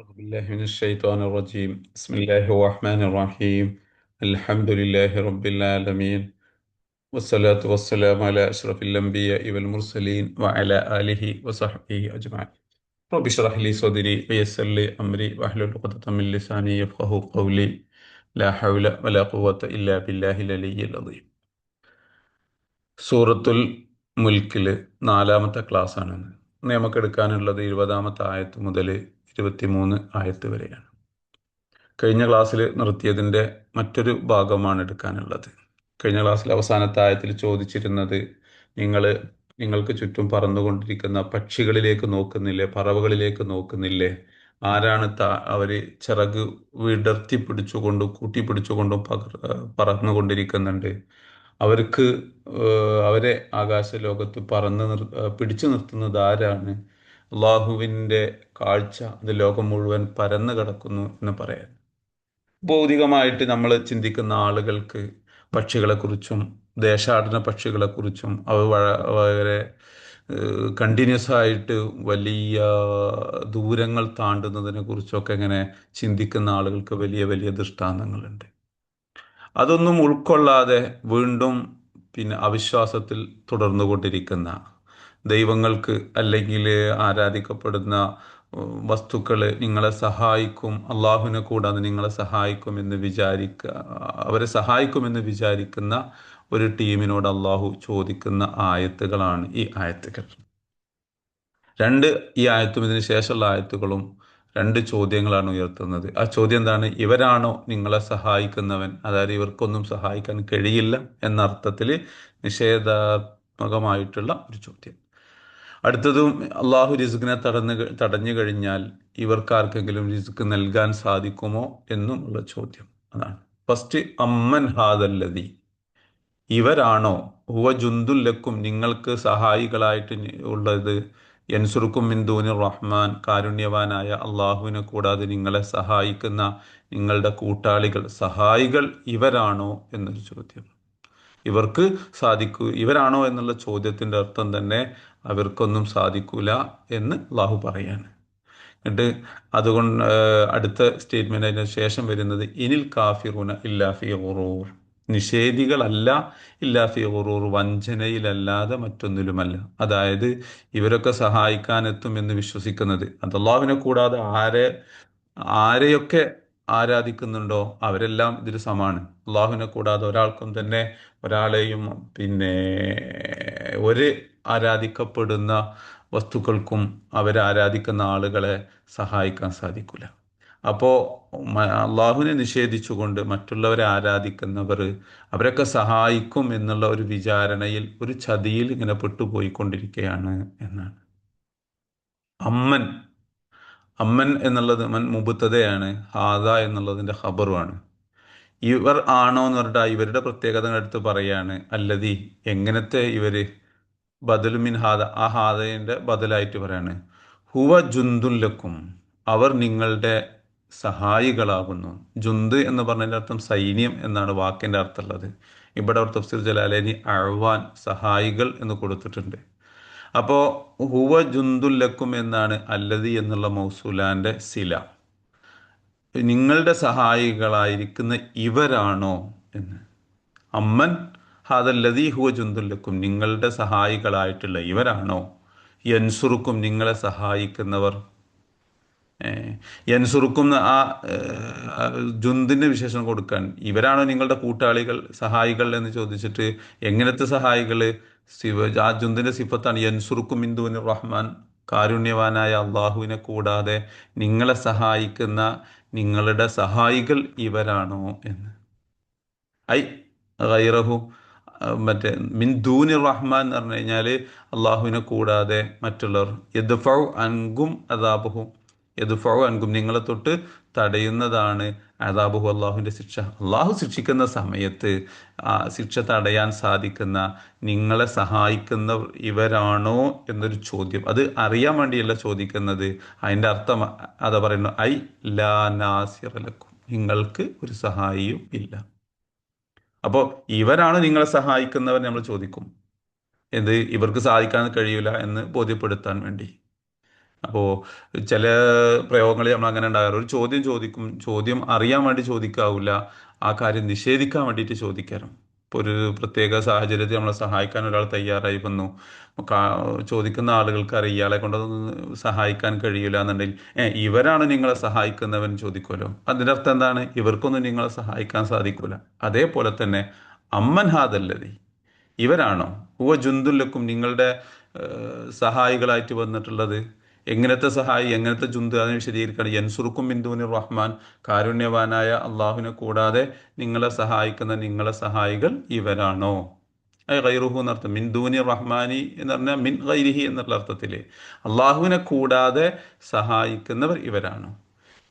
أعوذ بالله من الشيطان الرجيم بسم الله الرحمن الرحيم الحمد لله رب العالمين والصلاة والسلام على أشرف الأنبياء والمرسلين وعلى آله وصحبه أجمعين رب اشرح لي صدري ويسر لي أمري واحلل عقدة من لساني يفقهوا قولي لا حول ولا قوة إلا بالله العلي العظيم സൂറത്തുൽ മുൽക്കില് നാലാമത്തെ ക്ലാസ്സാണ് ഇന്ന് നമുക്ക് എടുക്കാനുള്ളത് 20-ാമത്തെ ആയത്ത് മുതൽ 23 ആയത്ത് വരെയാണ്. കഴിഞ്ഞ ക്ലാസ്സിൽ നിർത്തിയതിൻ്റെ മറ്റൊരു ഭാഗമാണ് എടുക്കാനുള്ളത്. കഴിഞ്ഞ ക്ലാസ്സിൽ അവസാനത്തെ ആയത്തിൽ ചോദിച്ചിരുന്നത്, നിങ്ങൾ നിങ്ങൾക്ക് ചുറ്റും പറന്നുകൊണ്ടിരിക്കുന്ന പക്ഷികളിലേക്ക് നോക്കുന്നില്ലേ, പറവകളിലേക്ക് നോക്കുന്നില്ലേ, ആരാണ് അവർ ചിറക് വിടർത്തി പിടിച്ചുകൊണ്ടും കൂട്ടിപ്പിടിച്ചുകൊണ്ടും പറന്നുകൊണ്ടിരിക്കുന്നുണ്ട്, അവർക്ക് അവരെ ആകാശ ലോകത്ത് പിടിച്ചു നിർത്തുന്നത് ആരാണ്, അള്ളാഹുവിൻ്റെ കാഴ്ച അത് ലോകം മുഴുവൻ പരന്നു കിടക്കുന്നു എന്ന് പറയാൻ. ഭൗതികമായിട്ട് നമ്മൾ ചിന്തിക്കുന്ന ആളുകൾക്ക് പക്ഷികളെക്കുറിച്ചും ദേശാടന പക്ഷികളെക്കുറിച്ചും വളരെ കണ്ടിന്യൂസ് ആയിട്ട് വലിയ ദൂരങ്ങൾ താണ്ടുന്നതിനെ കുറിച്ചൊക്കെ ഇങ്ങനെ ചിന്തിക്കുന്ന ആളുകൾക്ക് വലിയ വലിയ ദൃഷ്ടാന്തങ്ങളുണ്ട്. അതൊന്നും ഉൾക്കൊള്ളാതെ വീണ്ടും അവിശ്വാസത്തിൽ തുടർന്നുകൊണ്ടിരിക്കുന്ന, ദൈവങ്ങൾക്ക് അല്ലെങ്കിൽ ആരാധിക്കപ്പെടുന്ന വസ്തുക്കൾ നിങ്ങളെ സഹായിക്കും, അള്ളാഹുവിനെ കൂടാതെ നിങ്ങളെ സഹായിക്കുമെന്ന് അവരെ സഹായിക്കുമെന്ന് വിചാരിക്കുന്ന ഒരു ടീമിനോട് അള്ളാഹു ചോദിക്കുന്ന ആയത്തുകളാണ് ഈ ആയത്തുകൾ. ഈ ആയത്തും ഇതിന് ശേഷമുള്ള ആയത്തുകളും രണ്ട് ചോദ്യങ്ങളാണ് ഉയർത്തുന്നത്. ആ ചോദ്യം എന്താണ്? ഇവരാണോ നിങ്ങളെ സഹായിക്കുന്നവൻ? അതായത് ഇവർക്കൊന്നും സഹായിക്കാൻ കഴിയില്ല എന്ന അർത്ഥത്തിൽ നിഷേധാത്മകമായിട്ടുള്ള ഒരു ചോദ്യം. അടുത്തതും അള്ളാഹു റിസ്കിനെ തടഞ്ഞു കഴിഞ്ഞാൽ ഇവർക്കാർക്കെങ്കിലും റിസ്ക് നൽകാൻ സാധിക്കുമോ എന്നുമുള്ള ചോദ്യം. അതാണ് ഫസ്റ്റ്. അമ്മൻ ഹാദല്ലതി, ഇവരാണോ, ഹുവ ജുന്ദുല്ലക്കും നിങ്ങൾക്ക് സഹായികളായിട്ട് ഉള്ളത്, യൻസുറുക്കും മിൻ ദൂനി റഹ്മാൻ കാരുണ്യവാനായ അള്ളാഹുവിനെ കൂടാതെ നിങ്ങളെ സഹായിക്കുന്ന നിങ്ങളുടെ കൂട്ടാളികൾ, സഹായികൾ ഇവരാണോ എന്നൊരു ചോദ്യം. ഇവരാണോ എന്നുള്ള ചോദ്യത്തിൻ്റെ അർത്ഥം തന്നെ അവർക്കൊന്നും സാധിക്കൂല എന്ന് അള്ളാഹു പറയാണ്. എന്നിട്ട് അതുകൊണ്ട് അടുത്ത സ്റ്റേറ്റ്മെന്റ് അതിന് ശേഷം വരുന്നത്, ഇനിൽ കാഫിറൂന ഇല്ലാ ഫി ഗുറൂർ, നിഷേധികളല്ല ഇല്ലാ ഫി ഗുറൂർ, വഞ്ചനയിലല്ലാതെ മറ്റൊന്നിലുമല്ല. അതായത് ഇവരൊക്കെ സഹായിക്കാനെത്തും എന്ന് വിശ്വസിക്കുന്നത്, അത് അള്ളാഹുവിനെ കൂടാതെ ആരെയൊക്കെ ആരാധിക്കുന്നുണ്ടോ അവരെല്ലാം ഇതിൽ സമാണ്. അള്ളാഹുവിനെ കൂടാതെ ഒരാൾക്കും തന്നെ ഒരാളെയും ഒരു ആരാധിക്കപ്പെടുന്ന വസ്തുക്കൾക്കും അവരാരാധിക്കുന്ന ആളുകളെ സഹായിക്കാൻ സാധിക്കില്ല. അപ്പോൾ അള്ളാഹുവിനെ നിഷേധിച്ചുകൊണ്ട് മറ്റുള്ളവരെ ആരാധിക്കുന്നവർ അവരൊക്കെ സഹായിക്കും എന്നുള്ള ഒരു വിചാരണയിൽ, ഒരു ചതിയിൽ ഇങ്ങനെ പെട്ടുപോയിക്കൊണ്ടിരിക്കുകയാണ് എന്നാണ്. അമ്മൻ എന്നുള്ളത് മുബത്തതയാണ്, ഹാദ എന്നുള്ളതിൻ്റെ ഖബറുമാണ്. ഇവർ ആണോ എന്ന് പറഞ്ഞിട്ട് ഇവരുടെ പ്രത്യേകതകൾ എടുത്ത് പറയാണ്. അല്ലതി, എങ്ങനത്തെ ഇവര്? ബദലുമിൻ ഹാദ, ആ ഹാദയുടെ ബദലായിട്ട് പറയാണ്. ഹുവ ജുന്ദുല്ലക്കും, അവർ നിങ്ങളുടെ സഹായികളാകുന്നു. ജുന്ത് എന്ന് പറഞ്ഞതിൻ്റെ അർത്ഥം സൈന്യം എന്നാണ് വാക്കിൻ്റെ അർത്ഥമുള്ളത്. ഇവിടെ അവർ തഫ്സീർ ജലാലൈനി അഴ്വാൻ, സഹായികൾ എന്ന് കൊടുത്തിട്ടുണ്ട്. അപ്പോൾ ഹുവ ജുന്ദുല്ലക്കും എന്നാണ് അല്ലതി എന്നുള്ള മൗസൂലാൻ്റെ സില. നിങ്ങളുടെ സഹായികളായിരിക്കുന്ന ഇവരാണോ എന്ന്. അമ്മൻ ഹാദല്ലദീ ഹുവ ജുന്ദുല്ലക്കും, നിങ്ങളുടെ സഹായികളായിട്ടുള്ള ഇവരാണോ, യൻസുറുക്കും നിങ്ങളെ സഹായിക്കുന്നവർ. യൻസുറുക്കും ആ ജുന്തിൻ്റെ വിശേഷണം കൊടുക്കാൻ, ഇവരാണോ നിങ്ങളുടെ കൂട്ടാളികൾ, സഹായികൾ എന്ന് ചോദിച്ചിട്ട് എങ്ങനത്തെ സഹായികൾ? ആ ജുന്തിൻ്റെ സിഫത്താണ് യൻസുറുക്കും മിൻ ദൂനി റഹ്മാൻ, കാരുണ്യവാനായ അള്ളാഹുവിനെ കൂടാതെ നിങ്ങളെ സഹായിക്കുന്ന നിങ്ങളുടെ സഹായികൾ ഇവരാണോ എന്ന്. ഐ ഗൈറഹു, മറ്റേ മിൻ ദൂനി റഹ്മാൻ എന്ന് പറഞ്ഞു കഴിഞ്ഞാൽ അള്ളാഹുവിനെ കൂടാതെ മറ്റുള്ളവർ. യദ്ഫഉ അൻകും അദാബുഹു, യദ്ഫഉ അൻകും നിങ്ങളെ തൊട്ട് തടയുന്നതാണ് അദാബുഹു, അള്ളാഹുവിൻ്റെ ശിക്ഷ. അള്ളാഹു ശിക്ഷിക്കുന്ന സമയത്ത് ആ ശിക്ഷ തടയാൻ സാധിക്കുന്ന നിങ്ങളെ സഹായിക്കുന്ന ഇവരാണോ എന്നൊരു ചോദ്യം. അത് അറിയാൻ വേണ്ടിയല്ല ചോദിക്കുന്നത്, അതിൻ്റെ അർത്ഥം അതാ പറയുന്നു. ഐ ലാ നാസിറ ലക്കും, നിങ്ങൾക്ക് ഒരു സഹായിയും ഇല്ല. അപ്പോൾ ഇവരാണ് നിങ്ങളെ സഹായിക്കുന്നവർ നമ്മൾ ചോദിക്കും. ഇവർക്ക് സാധിക്കാൻ കഴിയില്ല എന്ന് ബോധ്യപ്പെടുത്താൻ വേണ്ടി. അപ്പോൾ ചില പ്രയോഗങ്ങളിൽ നമ്മൾ അങ്ങനെ ഉണ്ടാകാറ്, ഒരു ചോദ്യം ചോദിക്കും, ചോദ്യം അറിയാൻ വേണ്ടി ചോദിക്കാവില്ല, ആ കാര്യം നിഷേധിക്കാൻ വേണ്ടിയിട്ട് ചോദിക്കാറും. ഇപ്പോൾ ഒരു പ്രത്യേക സാഹചര്യത്തിൽ നമ്മളെ സഹായിക്കാൻ ഒരാൾ തയ്യാറായി വന്നു, ചോദിക്കുന്ന ആളുകൾക്ക് അറിയാം ഇയാളെ കൊണ്ടൊന്നും സഹായിക്കാൻ കഴിയില്ല എന്നുണ്ടെങ്കിൽ, ഇവരാണ് നിങ്ങളെ സഹായിക്കുന്നവൻ ചോദിക്കുമല്ലോ. അതിൻ്റെ അർത്ഥം എന്താണ്? ഇവർക്കൊന്നും നിങ്ങളെ സഹായിക്കാൻ സാധിക്കൂല. അതേപോലെ തന്നെ അമ്മൻ ഹാദല്ലതി, ഇവരാണോ ഹുവ ജുന്തുല്ലക്കും നിങ്ങളുടെ സഹായികളായിട്ട് വന്നിട്ടുള്ളത്? എങ്ങനത്തെ സഹായി, എങ്ങനത്തെ ജുന്ത്, അതിനെ വിശദീകരിക്കുകയാണ്. യൻസുറുക്കും ബിന്ദുവിന് റഹ്മാൻ, കാരുണ്യവാനായ അള്ളാഹുവിനെ കൂടാതെ നിങ്ങളെ സഹായിക്കുന്ന നിങ്ങളെ സഹായികൾ ഇവരാണോ? ഗൈറുഹു എന്നർത്ഥം, മിൻ ദൂനി റഹ്മാനി എന്ന് പറഞ്ഞാൽ മിൻ ഗൈരിഹി എന്നുള്ള അർത്ഥത്തിൽ അള്ളാഹുവിനെ കൂടാതെ സഹായിക്കുന്നവർ ഇവരാണോ?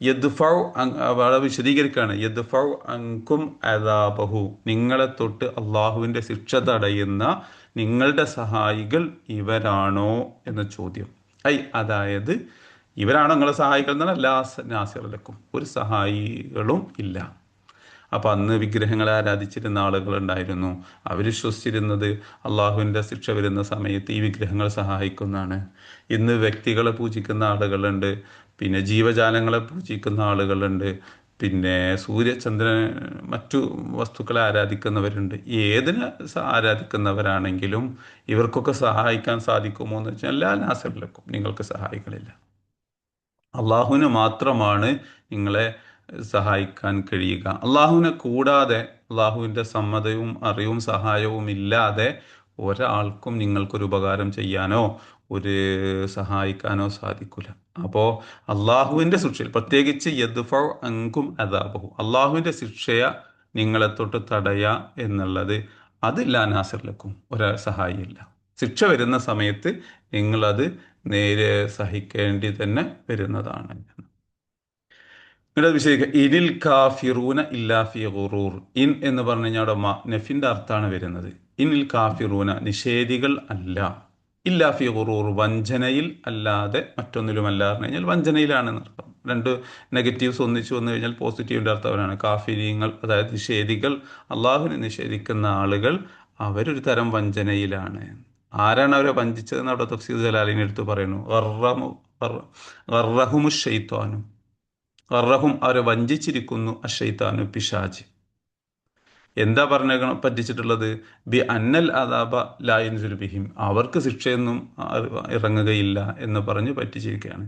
യദ്ഫൗ അവിടെ വിശദീകരിക്കുകയാണ്. യദ്ഫൗ അൻകും അദാബഹു, നിങ്ങളെ തൊട്ട് അള്ളാഹുവിൻ്റെ ശിക്ഷ തടയുന്ന നിങ്ങളുടെ സഹായികൾ ഇവരാണോ എന്ന ചോദ്യം. അതായത് ഇവരാണോ നിങ്ങളെ സഹായികൾ എന്നാണ്. ലാ നാസിറലക്കും, ഒരു സഹായികളും ഇല്ല. അപ്പോൾ അന്ന് വിഗ്രഹങ്ങളെ ആരാധിച്ചിരുന്ന ആളുകളുണ്ടായിരുന്നു. അവർ വിശ്വസിച്ചിരുന്നത് അള്ളാഹുവിൻ്റെ ശിക്ഷ വരുന്ന സമയത്ത് ഈ വിഗ്രഹങ്ങൾ സഹായിക്കുന്നതാണ്. ഇന്ന് വ്യക്തികളെ പൂജിക്കുന്ന ആളുകളുണ്ട്, പിന്നെ ജീവജാലങ്ങളെ പൂജിക്കുന്ന ആളുകളുണ്ട്, പിന്നെ സൂര്യചന്ദ്രൻ മറ്റു വസ്തുക്കളെ ആരാധിക്കുന്നവരുണ്ട്. ഏതിനെ ആരാധിക്കുന്നവരാണെങ്കിലും ഇവർക്കൊക്കെ സഹായിക്കാൻ സാധിക്കുമോ എന്ന് വെച്ചാൽ എല്ലാ നാസറിലക്കും നിങ്ങൾക്ക് സഹായികളില്ല. അള്ളാഹുവിന് മാത്രമാണ് നിങ്ങളെ സഹായിക്കാൻ കഴിയുക. അള്ളാഹുവിനെ കൂടാതെ, അള്ളാഹുവിൻ്റെ സമ്മതവും അറിവും സഹായവും ഇല്ലാതെ ഒരാൾക്കും നിങ്ങൾക്കൊരു ഉപകാരം ചെയ്യാനോ ഒരു സഹായിക്കാനോ സാധിക്കില്ല. അപ്പോൾ അള്ളാഹുവിൻ്റെ ശിക്ഷയിൽ പ്രത്യേകിച്ച് യദ്ഫൗ അൻകും അദാബഹു, അള്ളാഹുവിൻ്റെ ശിക്ഷയെ നിങ്ങളെ തൊട്ട് തടയുക എന്നുള്ളത്, അത് ലാ നാസിറലക്കും, ഒരു സഹായിയില്ല. ശിക്ഷ വരുന്ന സമയത്ത് നിങ്ങളത് നേരെ സഹിക്കേണ്ടി തന്നെ വരുന്നതാണ്. ഇവിടെ വിശദീകരിക്കുക, ഇനിൽ കാഫിറൂന ഇല്ലാ ഫി ഗുറൂർ. ഇൻ എന്ന് പറഞ്ഞു കഴിഞ്ഞാൽ അവിടെ നഫിന്റെ അർത്ഥമാണ് വരുന്നത്. ഇനിൽ കാഫിറൂന, നിഷേധികൾ അല്ല, ഇല്ലാ ഫി ഗുറൂർ, വഞ്ചനയിൽ അല്ലാതെ മറ്റൊന്നിലുമല്ല പറഞ്ഞു കഴിഞ്ഞാൽ വഞ്ചനയിലാണെന്ന് അർത്ഥം. രണ്ട് നെഗറ്റീവ്സ് ഒന്നിച്ചു വന്നു കഴിഞ്ഞാൽ പോസിറ്റീവിൻ്റെ അർത്ഥം അവരാണ്. കാഫിരീങ്ങൾ അതായത് നിഷേധികൾ, അള്ളാഹുവിനെ നിഷേധിക്കുന്ന ആളുകൾ, അവരൊരു തരം വഞ്ചനയിലാണ്. ആരാണ് അവരെ വഞ്ചിച്ചതെന്ന് അവിടെ തഫ്സീർ ജലാലിനെ എടുത്ത് പറയുന്നു. ഗർറഹുമു ശൈത്വാനും, ഗർറഹും അവരെ വഞ്ചിച്ചിരിക്കുന്നു, അശൈത്താനു പിശാച്. എന്താ പറ്റിച്ചിട്ടുള്ളത്? ബി അന്നൽ അദാബ ലായൻസുൽ ബിഹിം, അവർക്ക് ശിക്ഷയൊന്നും ഇറങ്ങുകയില്ല എന്ന് പറഞ്ഞ് പറ്റിച്ചിരിക്കുകയാണ്.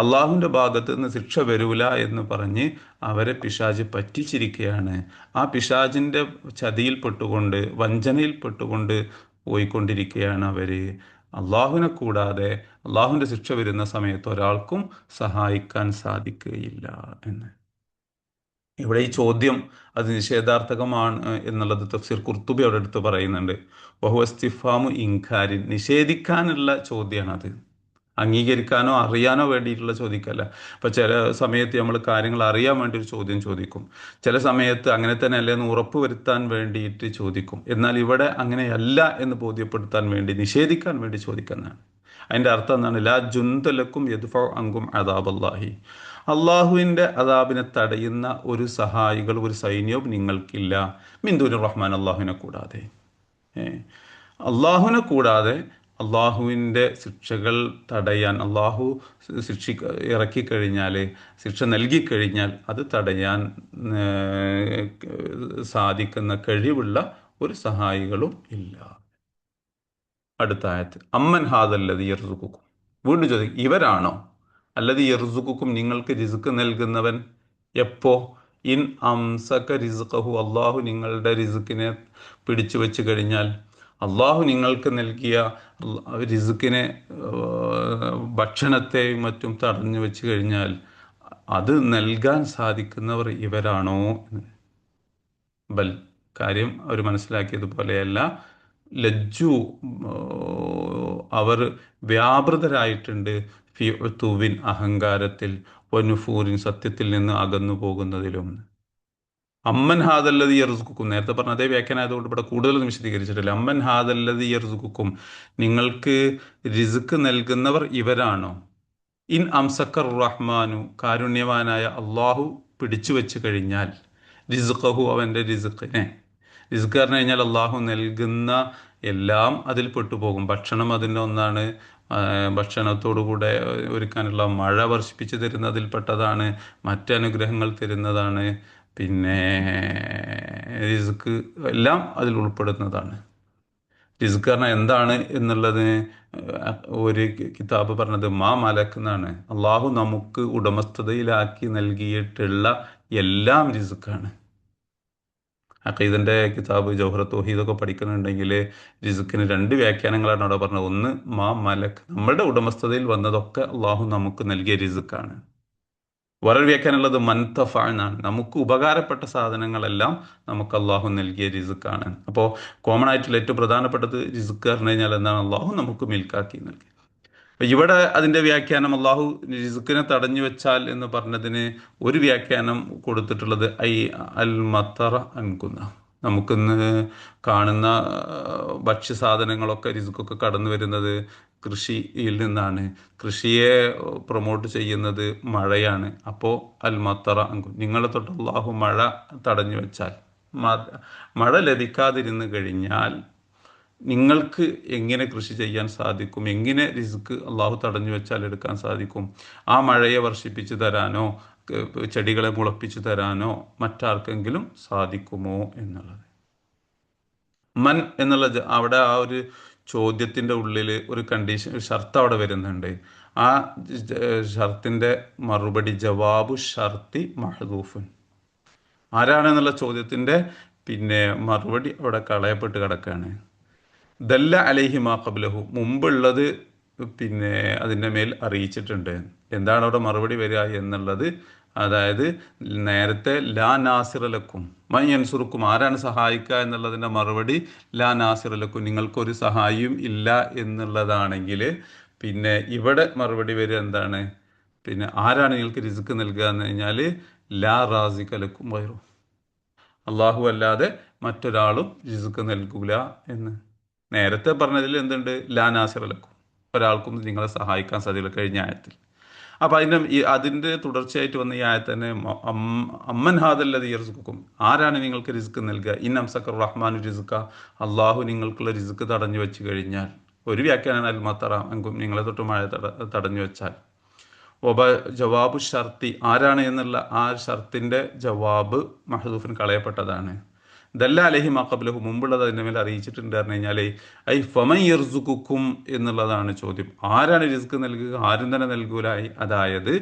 അള്ളാഹുവിൻ്റെ ഭാഗത്ത് നിന്ന് ശിക്ഷ വരൂല എന്ന് പറഞ്ഞ് അവരെ പിശാച് പറ്റിച്ചിരിക്കുകയാണ്. ആ പിശാചിൻ്റെ ചതിയിൽപ്പെട്ടുകൊണ്ട്, വഞ്ചനയിൽപ്പെട്ടുകൊണ്ട് പോയിക്കൊണ്ടിരിക്കുകയാണ് അവർ. അള്ളാഹുവിനെ കൂടാതെ അള്ളാഹുവിൻ്റെ ശിക്ഷ വരുന്ന സമയത്ത് ഒരാൾക്കും സഹായിക്കാൻ സാധിക്കുകയില്ല എന്ന്. ഇവിടെ ഈ ചോദ്യം അത് നിഷേധാർത്ഥകമാണ് എന്നുള്ളത് തഫ്സീർ ഖുർത്തുബി അവിടെ എടുത്ത് പറയുന്നുണ്ട്. വഹുവ ഇസ്തിഫാമു ഇൻകാരിൻ, നിഷേധിക്കാനുള്ള ചോദ്യമാണത്, അംഗീകരിക്കാനോ അറിയാനോ വേണ്ടിയിട്ടുള്ള ചോദിക്കല്ല. ഇപ്പം ചില സമയത്ത് നമ്മൾ കാര്യങ്ങൾ അറിയാൻ വേണ്ടി ഒരു ചോദ്യം ചോദിക്കും, ചില സമയത്ത് അങ്ങനെ തന്നെ അല്ലേ എന്ന് ഉറപ്പ് വരുത്താൻ വേണ്ടിയിട്ട് ചോദിക്കും. എന്നാൽ ഇവിടെ അങ്ങനെയല്ല എന്ന് ബോധ്യപ്പെടുത്താൻ വേണ്ടി, നിഷേധിക്കാൻ വേണ്ടി ചോദിക്കുന്നതാണ്. അതിൻ്റെ അർത്ഥം എന്താണ്? ലാ ജുന്തലക്കും യദ്ഫഉ അൻകും അദാബല്ലാഹി, അള്ളാഹുവിൻ്റെ അദാബിനെ തടയുന്ന ഒരു സഹായികൾ, ഒരു സൈന്യവും നിങ്ങൾക്കില്ല. മിന്ദൂനി റഹ്മാൻ, അള്ളാഹുവിനെ കൂടാതെ. അള്ളാഹുവിനെ കൂടാതെ അള്ളാഹുവിൻ്റെ ശിക്ഷകൾ തടയാൻ, അള്ളാഹു ഇറക്കിക്കഴിഞ്ഞാൽ, ശിക്ഷ നൽകിക്കഴിഞ്ഞാൽ അത് തടയാൻ സാധിക്കുന്ന കഴിവുള്ള ഒരു സഹായികളും ഇല്ല. അടുത്ത ആയത്ത്, അമ്മൻ ഹാദല്ലദീ യർസുഖുക്കും, വീണ്ടും ചോദിക്കും, ഇവരാണോ അല്ലദീ യർസുഖുക്കും, നിങ്ങൾക്ക് റിസ്ക് നൽകുന്നവൻ? എപ്പോ? ഇൻ അംസക റിസ്ഖഹു, അള്ളാഹു നിങ്ങളുടെ റിസ്ക്കിനെ പിടിച്ചു വെച്ച് കഴിഞ്ഞാൽ, അള്ളാഹു നിങ്ങൾക്ക് നൽകിയ റിസ്ക്കിനെ, ഭക്ഷണത്തെയും മറ്റും തടഞ്ഞു വെച്ച് കഴിഞ്ഞാൽ അത് നൽകാൻ സാധിക്കുന്നവർ ഇവരാണോ എന്ന്. ബൽ, കാര്യം അവർ മനസ്സിലാക്കിയതുപോലെയല്ല. ലജ്ജു, അവർ വ്യാപൃതരായിട്ടുണ്ട്, ഫി ഉതുവിൻ, അഹങ്കാരത്തിൽ, വനുഫൂരിൻ, സത്യത്തിൽ നിന്ന് അകന്നു പോകുന്നതിലും. അമ്മൻ ഹാദല്ലദീ യർസുഖുക്കും, നേരത്തെ പറഞ്ഞ അതേ വ്യാഖ്യാനമായതുകൊണ്ട് ഇവിടെ കൂടുതലൊന്നും വിശദീകരിച്ചിട്ടില്ല. അമ്മൻ ഹാദല്ലദീ യർസുഖുക്കും, നിങ്ങൾക്ക് റിസ്ക് നൽകുന്നവർ ഇവരാണോ? ഇൻ അംസക്കർ റഹ്മാനു, കാരുണ്യവാനായ അള്ളാഹു പിടിച്ചു വെച്ച് കഴിഞ്ഞാൽ, റിസ്ഖഹു, അവൻ്റെ റിസ്ഖിനെ. റിസ്ക് പറഞ്ഞു കഴിഞ്ഞാൽ അള്ളാഹു നൽകുന്ന എല്ലാം അതിൽ പെട്ടുപോകും. ഭക്ഷണം അതിൻ്റെ ഒന്നാണ്, ഭക്ഷണത്തോടുകൂടെ ഒരുക്കാനുള്ള മഴ വർഷിപ്പിച്ച് തരുന്നതിൽപ്പെട്ടതാണ്, മറ്റനുഗ്രഹങ്ങൾ തരുന്നതാണ്, പിന്നെ റിസ്ക് എല്ലാം അതിൽ ഉൾപ്പെടുന്നതാണ്. റിസ്ക് പറഞ്ഞാൽ എന്താണ് എന്നുള്ളതിന് ഒരു കിതാബ് പറഞ്ഞത് മാ മലക്ക് എന്നാണ്. അള്ളാഹു നമുക്ക് ഉടമസ്ഥതയിലാക്കി നൽകിയിട്ടുള്ള എല്ലാം റിസ്ക്കാണ്. അഖീദൻ്റെ കിതാബ് ജൗഹറ തൗഹീദൊക്കെ പഠിക്കുന്നുണ്ടെങ്കിൽ റിസ്ക്കിന് രണ്ട് വ്യാഖ്യാനങ്ങളാണ് അവിടെ പറഞ്ഞത്. ഒന്ന് മാ മലക്ക്, നമ്മളുടെ ഉടമസ്ഥതയിൽ വന്നതൊക്കെ അള്ളാഹു നമുക്ക് നൽകിയ റിസ്ക്കാണ്. വേറൊരു വ്യാഖ്യാനമുള്ളത് മൻതഫ എന്നാണ്, നമുക്ക് ഉപകാരപ്പെട്ട സാധനങ്ങളെല്ലാം നമുക്ക് അള്ളാഹു നൽകിയ റിസ്ക്കാണ്. അപ്പോൾ കോമൺ ആയിട്ടുള്ള ഏറ്റവും പ്രധാനപ്പെട്ടത് റിസ്ക് പറഞ്ഞു കഴിഞ്ഞാൽ എന്താണ്, അള്ളാഹു നമുക്ക് മിൽക്കാക്കി നൽകി. അപ്പൊ ഇവിടെ അതിന്റെ വ്യാഖ്യാനം അള്ളാഹു റിസ്ക്കിനെ തടഞ്ഞു വെച്ചാൽ എന്ന് പറഞ്ഞതിന് ഒരു വ്യാഖ്യാനം കൊടുത്തിട്ടുള്ളത് ഐ അൽ മത്തറ അൻകുന്ന, നമുക്കിന്ന് കാണുന്ന ഭക്ഷ്യസാധനങ്ങളൊക്കെ റിസ്ക്കൊക്കെ കടന്നു വരുന്നത് കൃഷിയിൽ നിന്നാണ്. കൃഷിയെ പ്രൊമോട്ട് ചെയ്യുന്നത് മഴയാണ്. അപ്പോൾ അൽ മത്തറ അൻകും, നിങ്ങളെ തൊട്ട് അള്ളാഹു മഴ തടഞ്ഞു വെച്ചാൽ, മഴ ലഭിക്കാതിരുന്ന് കഴിഞ്ഞാൽ നിങ്ങൾക്ക് എങ്ങനെ കൃഷി ചെയ്യാൻ സാധിക്കും? എങ്ങനെ റിസ്ക് അള്ളാഹു തടഞ്ഞു വെച്ചാൽ എടുക്കാൻ സാധിക്കും? ആ മഴയെ വർഷിപ്പിച്ചു തരാനോ ചെടികളെ മുളപ്പിച്ചു തരാനോ മറ്റാർക്കെങ്കിലും സാധിക്കുമോ എന്നുള്ളത്. മൻ എന്നുള്ള അവിടെ ആ ഒരു ചോദ്യത്തിൻ്റെ ഉള്ളിൽ ഒരു കണ്ടീഷൻ, ഷർത്ത് അവിടെ വരുന്നുണ്ട്. ആ ഷർത്തിൻ്റെ മറുപടി ജവാബു ഷർത്തി മഹദൂഫുൻ, ആരാണെന്നുള്ള ചോദ്യത്തിൻ്റെ പിന്നെ മറുപടി അവിടെ കളയപ്പെട്ട് കിടക്കുകയാണ്. ദല്ല അലൈഹി മാ ഖബ്ലഹു, മുമ്പുള്ളത് പിന്നെ അതിൻ്റെ മേൽ അറിയിച്ചിട്ടുണ്ട്. എന്താണ് അവിടെ മറുപടി വരിക എന്നുള്ളത്, അതായത് നേരത്തെ ലാ നാസിറലക്കും മൈ അൻസുറുക്കും, ആരാണ് സഹായിക്കുക എന്നുള്ളതിൻ്റെ മറുപടി ലാ നാസിറലക്കും, നിങ്ങൾക്കൊരു സഹായിയും ഇല്ല എന്നുള്ളതാണെങ്കിൽ, പിന്നെ ഇവിടെ മറുപടി വരിക എന്താണ്, പിന്നെ ആരാണ് നിങ്ങൾക്ക് റിസ്ക് നൽകുക എന്ന് കഴിഞ്ഞാൽ ലാ റാസിഖലക്കും വൈറു, അള്ളാഹു അല്ലാതെ മറ്റൊരാളും റിസ്ക് നൽകൂല എന്ന്. നേരത്തെ പറഞ്ഞതിൽ എന്തുണ്ട്, ലാ നാസിറലക്കും, ഒരാൾക്കും നിങ്ങളെ സഹായിക്കാൻ സാധ്യത കഴിഞ്ഞ ആയത്തിൽ. അപ്പം അതിൻ്റെ തുടർച്ചയായിട്ട് വന്ന ഈ ആയത്ത് തന്നെ അമ്മൻ ഹാദല്ലതി യർസുക്കും, ആരാണ് നിങ്ങൾക്ക് റിസ്ക് നൽകുക, ഇൻ അംസക്കർ റഹ്മാനു റിസ്ക, അള്ളാഹു നിങ്ങൾക്കുള്ള റിസ്ക് തടഞ്ഞു വെച്ച് കഴിഞ്ഞാൽ. ഒരു വ്യാഖ്യാനം അൽ മത്തറ അങ്കും, നിങ്ങളെ തൊട്ട് മഴ തടഞ്ഞു വെച്ചാൽ. ജവാബു ഷർത്തി, ആരാണ് എന്നുള്ള ആ ഷർത്തിൻ്റെ ജവാബ് മഹദൂഫിന് കളയപ്പെട്ടതാണ്. ദല്ല അലഹി മഖബ്ലഹു, മുമ്പുള്ളത് അതിൻ്റെ മേലെ അറിയിച്ചിട്ടുണ്ട് പറഞ്ഞു കഴിഞ്ഞാൽ ഐ ഫമൻ യർസുക്കും എന്നുള്ളതാണ് ചോദ്യം. ആരാണ് റിസ്ക് നൽകുക? ആരും തന്നെ നൽകൂലായി. അതായത്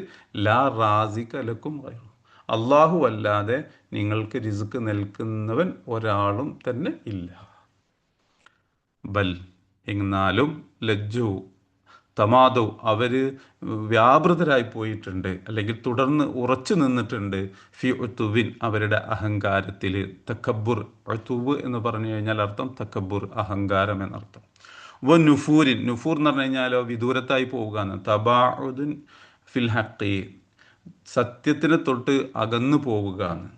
ലാ റാസിക ലക്കും ഗൈറു, അള്ളാഹു അല്ലാതെ നിങ്ങൾക്ക് റിസ്ക് നൽകുന്നവൻ ഒരാളും തന്നെ ഇല്ല. ബൽ, എന്നാലും ലജ്ജു തമാദു, അവർ വ്യാപൃതരായി പോയിട്ടുണ്ട്, അല്ലെങ്കിൽ തുടർന്ന് ഉറച്ചു നിന്നിട്ടുണ്ട്, ഫി ഉത്തുവിൻ, അവരുടെ അഹങ്കാരത്തിൽ. തക്കബുർ, ഉത്തുവ് എന്ന് പറഞ്ഞു കഴിഞ്ഞാൽ അർത്ഥം തക്കബുർ, അഹങ്കാരം എന്നർത്ഥം. നുഫൂരിൻ, നുഫൂർ എന്ന് പറഞ്ഞു കഴിഞ്ഞാലോ വിദൂരത്തായി പോവുക എന്ന്. തബാഉദുൻ ഫിൽ ഹഖി, സത്യത്തിന് തൊട്ട് അകന്നു പോവുക എന്ന്.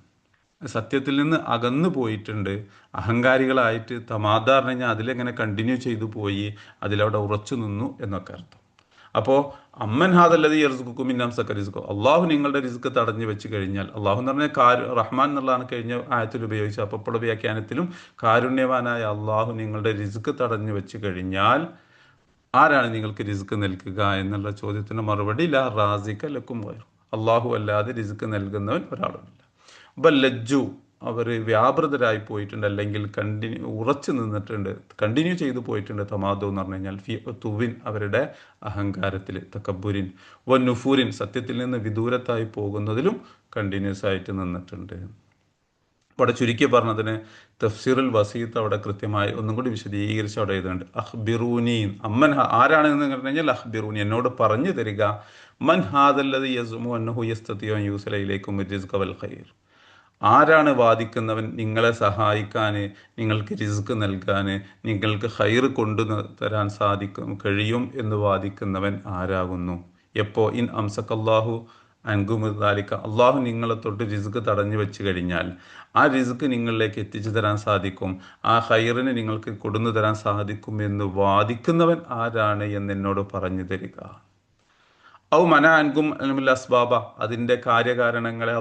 സത്യത്തിൽ നിന്ന് അകന്നു പോയിട്ടുണ്ട്, അഹങ്കാരികളായിട്ട്. തമാദ പറഞ്ഞു കഴിഞ്ഞാൽ അതിലെങ്ങനെ കണ്ടിന്യൂ ചെയ്തു പോയി, അതിലവിടെ ഉറച്ചു നിന്നു എന്നൊക്കെ അർത്ഥം. അപ്പോൾ അമ്മൻ ഹാദല്ലതി യർസുക്കും മിന്നംസക്ക റിസ്കോ, അള്ളാഹു നിങ്ങളുടെ റിസ്ക് തടഞ്ഞു വെച്ച് കഴിഞ്ഞാൽ, അള്ളാഹു എന്ന് പറഞ്ഞാൽ റഹ്മാൻ എന്നുള്ളതാണ് കഴിഞ്ഞ ആയത്തിൽ ഉപയോഗിച്ചത്. അപ്പോൾ ഇപ്പോൾ വ്യാഖ്യാനത്തിലും കാരുണ്യവാനായ അള്ളാഹു നിങ്ങളുടെ റിസ്ക് തടഞ്ഞു വെച്ച് കഴിഞ്ഞാൽ ആരാണ് നിങ്ങൾക്ക് റിസ്ക് നൽകുക എന്നുള്ള ചോദ്യത്തിന് മറുപടി ലാ റാസിക ലക്കും ഗൈറു, അള്ളാഹു അല്ലാതെ റിസ്ക് നൽകുന്നവൻ ഒരാളുമില്ല. ലജ്ജു, അവർ വ്യാപൃതരായി പോയിട്ടുണ്ട്, അല്ലെങ്കിൽ ഉറച്ചു നിന്നിട്ടുണ്ട്, കണ്ടിന്യൂ ചെയ്തു പോയിട്ടുണ്ട്. തമാദു എന്ന് പറഞ്ഞു കഴിഞ്ഞാൽ ഫി തുവിൻ, അവരുടെ അഹങ്കാരത്തിൽ. തക്കബുരിൻ നുഫൂരിൻ, സത്യത്തിൽ നിന്ന് വിദൂരത്തായി പോകുന്നതിലും കണ്ടിന്യൂസ് ആയിട്ട് നിന്നിട്ടുണ്ട്. അവിടെ ചുരുക്കി പറഞ്ഞതിന് തഫ്സീറുൽ വസീത്ത് അവിടെ കൃത്യമായി ഒന്നും കൂടി വിശദീകരിച്ച് അവിടെ എഴുതുന്നുണ്ട്. അഖ്ബിറൂനി, അമ്മൻ ആരാണ് എന്ന് പറഞ്ഞു കഴിഞ്ഞാൽ അഖ്ബിറൂനി, എന്നോട് പറഞ്ഞു തരിക, മൻ ഹാദല്ലദി യസ്മു അന്നഹു യസ്തതിഉ അൻ യൂസല ഇലൈക്കും റിസ്ക വൽ ഖൈർ, ആരാണ് വാദിക്കുന്നവൻ നിങ്ങളെ സഹായിക്കാൻ, നിങ്ങൾക്ക് റിസ്ക് നൽകാൻ, നിങ്ങൾക്ക് ഖൈർ കൊണ്ടു തരാൻ കഴിയും എന്ന് വാദിക്കുന്നവൻ ആരാകുന്നു? എപ്പോൾ? ഇൻ അംസക്കല്ലാഹു അൻകുമുദാലിക്ക, അള്ളാഹു നിങ്ങളെ തൊട്ട് റിസ്ക് തടഞ്ഞു വെച്ച് കഴിഞ്ഞാൽ ആ റിസ്ക് നിങ്ങളിലേക്ക് എത്തിച്ചു തരാൻ സാധിക്കും, ആ ഖൈറിന് നിങ്ങൾക്ക് കൊടുന്നു തരാൻ സാധിക്കും എന്ന് വാദിക്കുന്നവൻ ആരാണ് എന്ന് എന്നോട് പറഞ്ഞു തരിക. ഔ മന അൻകും അസ്ബാബ, അതിൻ്റെ കാര്യകാരണങ്ങളെ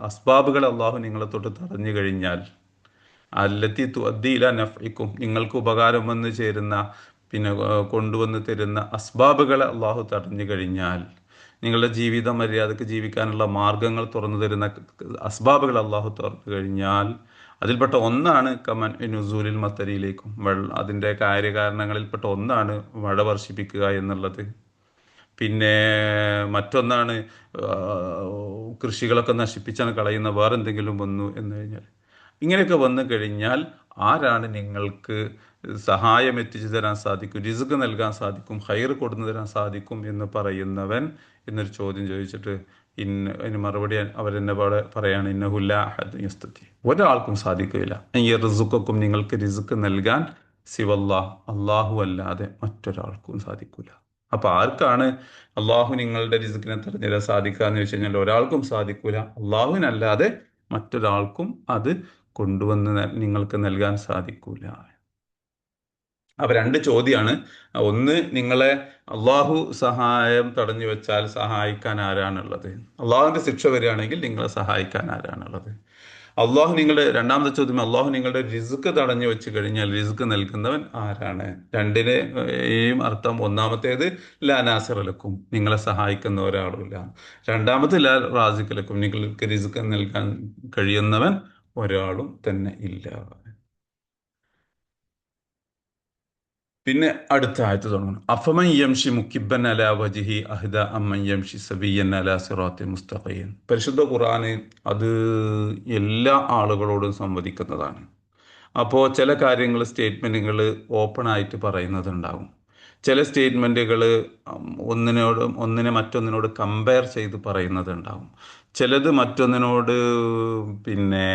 അസ്ബാബുകളെ അള്ളാഹു നിങ്ങളെ തൊട്ട് തടഞ്ഞു കഴിഞ്ഞാൽ, അല്ലത്തി തുഅദ്ദി ഇലാ നഫ്ഇക്കും, നിങ്ങൾക്ക് ഉപകാരം വന്നു ചേരുന്ന പിന്നെ കൊണ്ടുവന്ന് തരുന്ന അസ്ബാബുകളെ അള്ളാഹു തടഞ്ഞു കഴിഞ്ഞാൽ, നിങ്ങളുടെ ജീവിതം മര്യാദക്ക് ജീവിക്കാനുള്ള മാർഗങ്ങൾ തുറന്നു തരുന്ന അസ്ബാബുകൾ അള്ളാഹു തുറന്നു കഴിഞ്ഞാൽ, അതിൽപ്പെട്ട ഒന്നാണ് കമൻ നുസൂലിൽ മത്തരിയിലേക്കും അതിൻ്റെ കാര്യകാരണങ്ങളിൽപ്പെട്ട ഒന്നാണ് മഴ വർഷിപ്പിക്കുക എന്നുള്ളത്. പിന്നെ മറ്റൊന്നാണ് ആ, കൃഷികളൊക്കെ നശിപ്പിച്ചാണ് കളയുന്ന വേറെന്തെങ്കിലും വന്നു എന്ന് കഴിഞ്ഞാൽ, ഇങ്ങനെയൊക്കെ വന്നു കഴിഞ്ഞാൽ ആരാണ് നിങ്ങൾക്ക് സഹായം എത്തിച്ചു തരാൻ സാധിക്കും, റിസ്ക് നൽകാൻ സാധിക്കും, ഹൈർ കൊടുന്നു തരാൻ സാധിക്കും എന്ന് പറയുന്നവൻ എന്നൊരു ചോദ്യം ചോദിച്ചിട്ട് അതിന് മറുപടി അവരെന്നെ പറയാണ്, ഇന്നഹുല്ല അഹദ് യസ്തതി, ഒരാൾക്കും സാധിക്കുകയില്ല ഈ റിസുക്കും നിങ്ങൾക്ക് റിസ്ക് നൽകാൻ സിവല്ലാ, അള്ളാഹു അല്ലാതെ മറ്റൊരാൾക്കും സാധിക്കൂല. അപ്പൊ ആർക്കാണ് അള്ളാഹു നിങ്ങളുടെ റിസ്കിനെ തടഞ്ഞുതരാൻ സാധിക്കുക എന്ന് വെച്ച് കഴിഞ്ഞാൽ ഒരാൾക്കും സാധിക്കൂല, അള്ളാഹുവിനല്ലാതെ മറ്റൊരാൾക്കും അത് കൊണ്ടുവന്ന് നിങ്ങൾക്ക് നൽകാൻ സാധിക്കൂല. അപ്പൊ രണ്ട് ചോദ്യമാണ്. ഒന്ന്, നിങ്ങളെ അള്ളാഹു സഹായം തടഞ്ഞു വെച്ചാൽ സഹായിക്കാൻ ആരാണുള്ളത്? അള്ളാഹുവിന്റെ ശിക്ഷ വരികയാണെങ്കിൽ നിങ്ങളെ സഹായിക്കാൻ ആരാണുള്ളത്? രണ്ടാമത്തെ ചോദ്യം, അള്ളാഹു നിങ്ങളുടെ റിസ്ക് തടഞ്ഞു വെച്ച് കഴിഞ്ഞാൽ റിസ്ക് നൽകുന്നവൻ ആരാണ്? രണ്ടിനെയും അർത്ഥം, ഒന്നാമത്തേത് ലാ നാസിറലക്കും, നിങ്ങളെ സഹായിക്കുന്ന ഒരാളുമില്ല. രണ്ടാമത് ലാ റാസിഖലക്കും, നിങ്ങൾക്ക് റിസ്ക് നൽകാൻ കഴിയുന്നവൻ ഒരാളും തന്നെ ഇല്ല. പിന്നെ അടുത്ത ആയത്ത് തുടങ്ങണം, അഫമൻ യംഷി മുക്കിബൻ അലാ വജിഹി അഹ്ദ അമ്മൻ യംഷി സബിയൻ അലാ സിറാത്തി മുസ്തഖീം. പരിശുദ്ധ ഖുർആന് അത് എല്ലാ ആളുകളോടും സംവദിക്കുന്നതാണ്. അപ്പോൾ ചില കാര്യങ്ങൾ, സ്റ്റേറ്റ്മെൻറ്റുകൾ ഓപ്പൺ ആയിട്ട് പറയുന്നതുണ്ടാകും. ചില സ്റ്റേറ്റ്മെൻറ്റുകൾ ഒന്നിനെ മറ്റൊന്നിനോട് കമ്പയർ ചെയ്ത് പറയുന്നതുണ്ടാകും. ചിലത് മറ്റൊന്നിനോട് പിന്നെ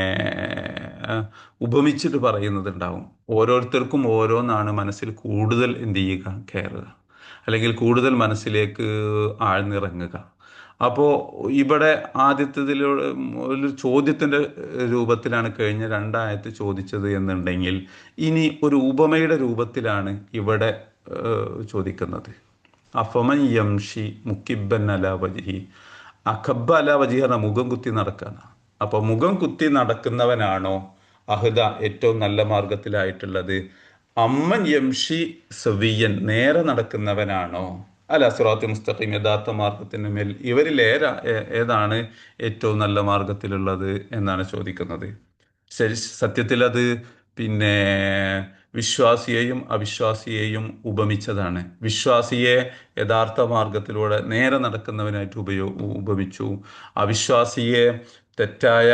ഉപമിച്ചിട്ട് പറയുന്നതുണ്ടാകും. ഓരോരുത്തർക്കും ഓരോന്നാണ് മനസ്സിൽ കൂടുതൽ എന്ത് ചെയ്യുക, കയറുക, അല്ലെങ്കിൽ കൂടുതൽ മനസ്സിലേക്ക് ആഴ്ന്നിറങ്ങുക. അപ്പോൾ ഇവിടെ ആദ്യത്തേതിലൂടെ ഒരു ചോദ്യത്തിൻ്റെ രൂപത്തിലാണ് കഴിഞ്ഞ രണ്ടായത്ത് ചോദിച്ചത് എന്നുണ്ടെങ്കിൽ, ഇനി ഒരു ഉപമയുടെ രൂപത്തിലാണ് ഇവിടെ ചോദിക്കുന്നത്. അഫമൻ യംഷി മുക്കിബൻ അല വജിഹി, അഖബ്ബ അല വജിഹ എന്ന മുഖം കുത്തി നടക്കാണ്. അപ്പോൾ മുഖം കുത്തി നടക്കുന്നവനാണോ അഹ്ദ ഏറ്റവും നല്ല മാർഗത്തിലായിട്ടുള്ളത്, അമ്മൻ യംഷി സവിയൻ നേരെ നടക്കുന്നവനാണോ അല്ല സിറാത്ത് മുസ്തഖീം യഥാർത്ഥ മാർഗത്തിന് മേൽ, ഇവരിൽ ഏതാണ് ഏറ്റവും നല്ല മാർഗത്തിലുള്ളത് എന്നാണ് ചോദിക്കുന്നത്. സത്യത്തിൽ അത് പിന്നെ വിശ്വാസിയെയും അവിശ്വാസിയെയും ഉപമിച്ചതാണ്. വിശ്വാസിയെ യഥാർത്ഥ മാർഗത്തിലൂടെ നേരെ നടക്കുന്നവനായിട്ട് ഉപമിച്ചു. അവിശ്വാസിയെ തെറ്റായ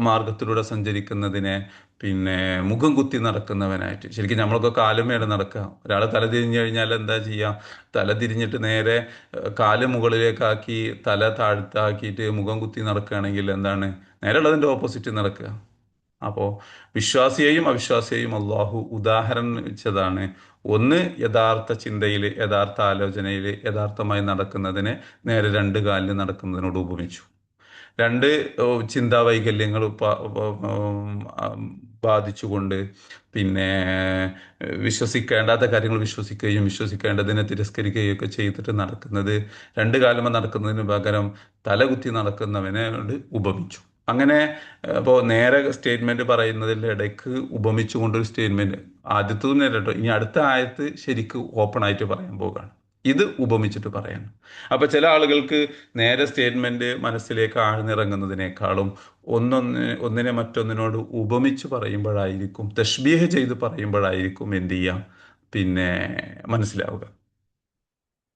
മാർഗത്തിലൂടെ സഞ്ചരിക്കുന്നതിനെ പിന്നെ മുഖം കുത്തി നടക്കുന്നവനായിട്ട്. ശരിക്കും നമ്മളൊക്കെ കാലുമേടെ നടക്കുക. ഒരാൾ തല തിരിഞ്ഞു കഴിഞ്ഞാൽ എന്താ ചെയ്യുക? തല തിരിഞ്ഞിട്ട് നേരെ കാല് മുകളിലേക്കാക്കി തല താഴ്ത്താക്കിയിട്ട് മുഖം കുത്തി നടക്കുകയാണെങ്കിൽ എന്താണ്? നേരെ ഉള്ളതിൻ്റെ ഓപ്പോസിറ്റ് നടക്കുക. അപ്പോൾ വിശ്വാസിയെയും അവിശ്വാസിയെയും അള്ളാഹു ഉദാഹരണം വെച്ചതാണ്. ഒന്ന്, യഥാർത്ഥ ചിന്തയിൽ, യഥാർത്ഥ ആലോചനയിൽ യഥാർത്ഥമായി നടക്കുന്നതിനെ നേരെ രണ്ട് കാലിൽ നടക്കുന്നതിനോട് ഉപമിച്ചു. രണ്ട്, ചിന്താ വൈകല്യങ്ങൾ ബാധിച്ചുകൊണ്ട് പിന്നെ വിശ്വസിക്കേണ്ടാത്ത കാര്യങ്ങൾ വിശ്വസിക്കുകയും വിശ്വസിക്കേണ്ടതിനെ തിരസ്കരിക്കുകയും ഒക്കെ ചെയ്തിട്ട് നടക്കുന്നത്, രണ്ട് കാലം നടക്കുന്നതിന് പകരം തലകുത്തി നടക്കുന്നവനോട് ഉപമിച്ചു. അങ്ങനെ ഇപ്പോൾ നേരെ സ്റ്റേറ്റ്മെന്റ് പറയുന്നതിൻ്റെ ഇടയ്ക്ക് ഉപമിച്ചുകൊണ്ടൊരു സ്റ്റേറ്റ്മെന്റ്, ആദ്യത്തതും നേരെ കേട്ടോ, ഇനി അടുത്ത ആയത്ത് ശരിക്ക് ഓപ്പൺ ആയിട്ട് പറയാൻ പോകുകയാണ്, ഇത് ഉപമിച്ചിട്ട് പറയാൻ. അപ്പൊ ചില ആളുകൾക്ക് നേരെ സ്റ്റേറ്റ്മെന്റ് മനസ്സിലേക്ക് ആഴ്ന്നിറങ്ങുന്നതിനേക്കാളും ഒന്നിനെ മറ്റൊന്നിനോട് ഉപമിച്ച് പറയുമ്പോഴായിരിക്കും, തഷ്ബീഹ് ചെയ്ത് പറയുമ്പോഴായിരിക്കും എന്ത് ചെയ്യാം, പിന്നെ മനസ്സിലാവുക.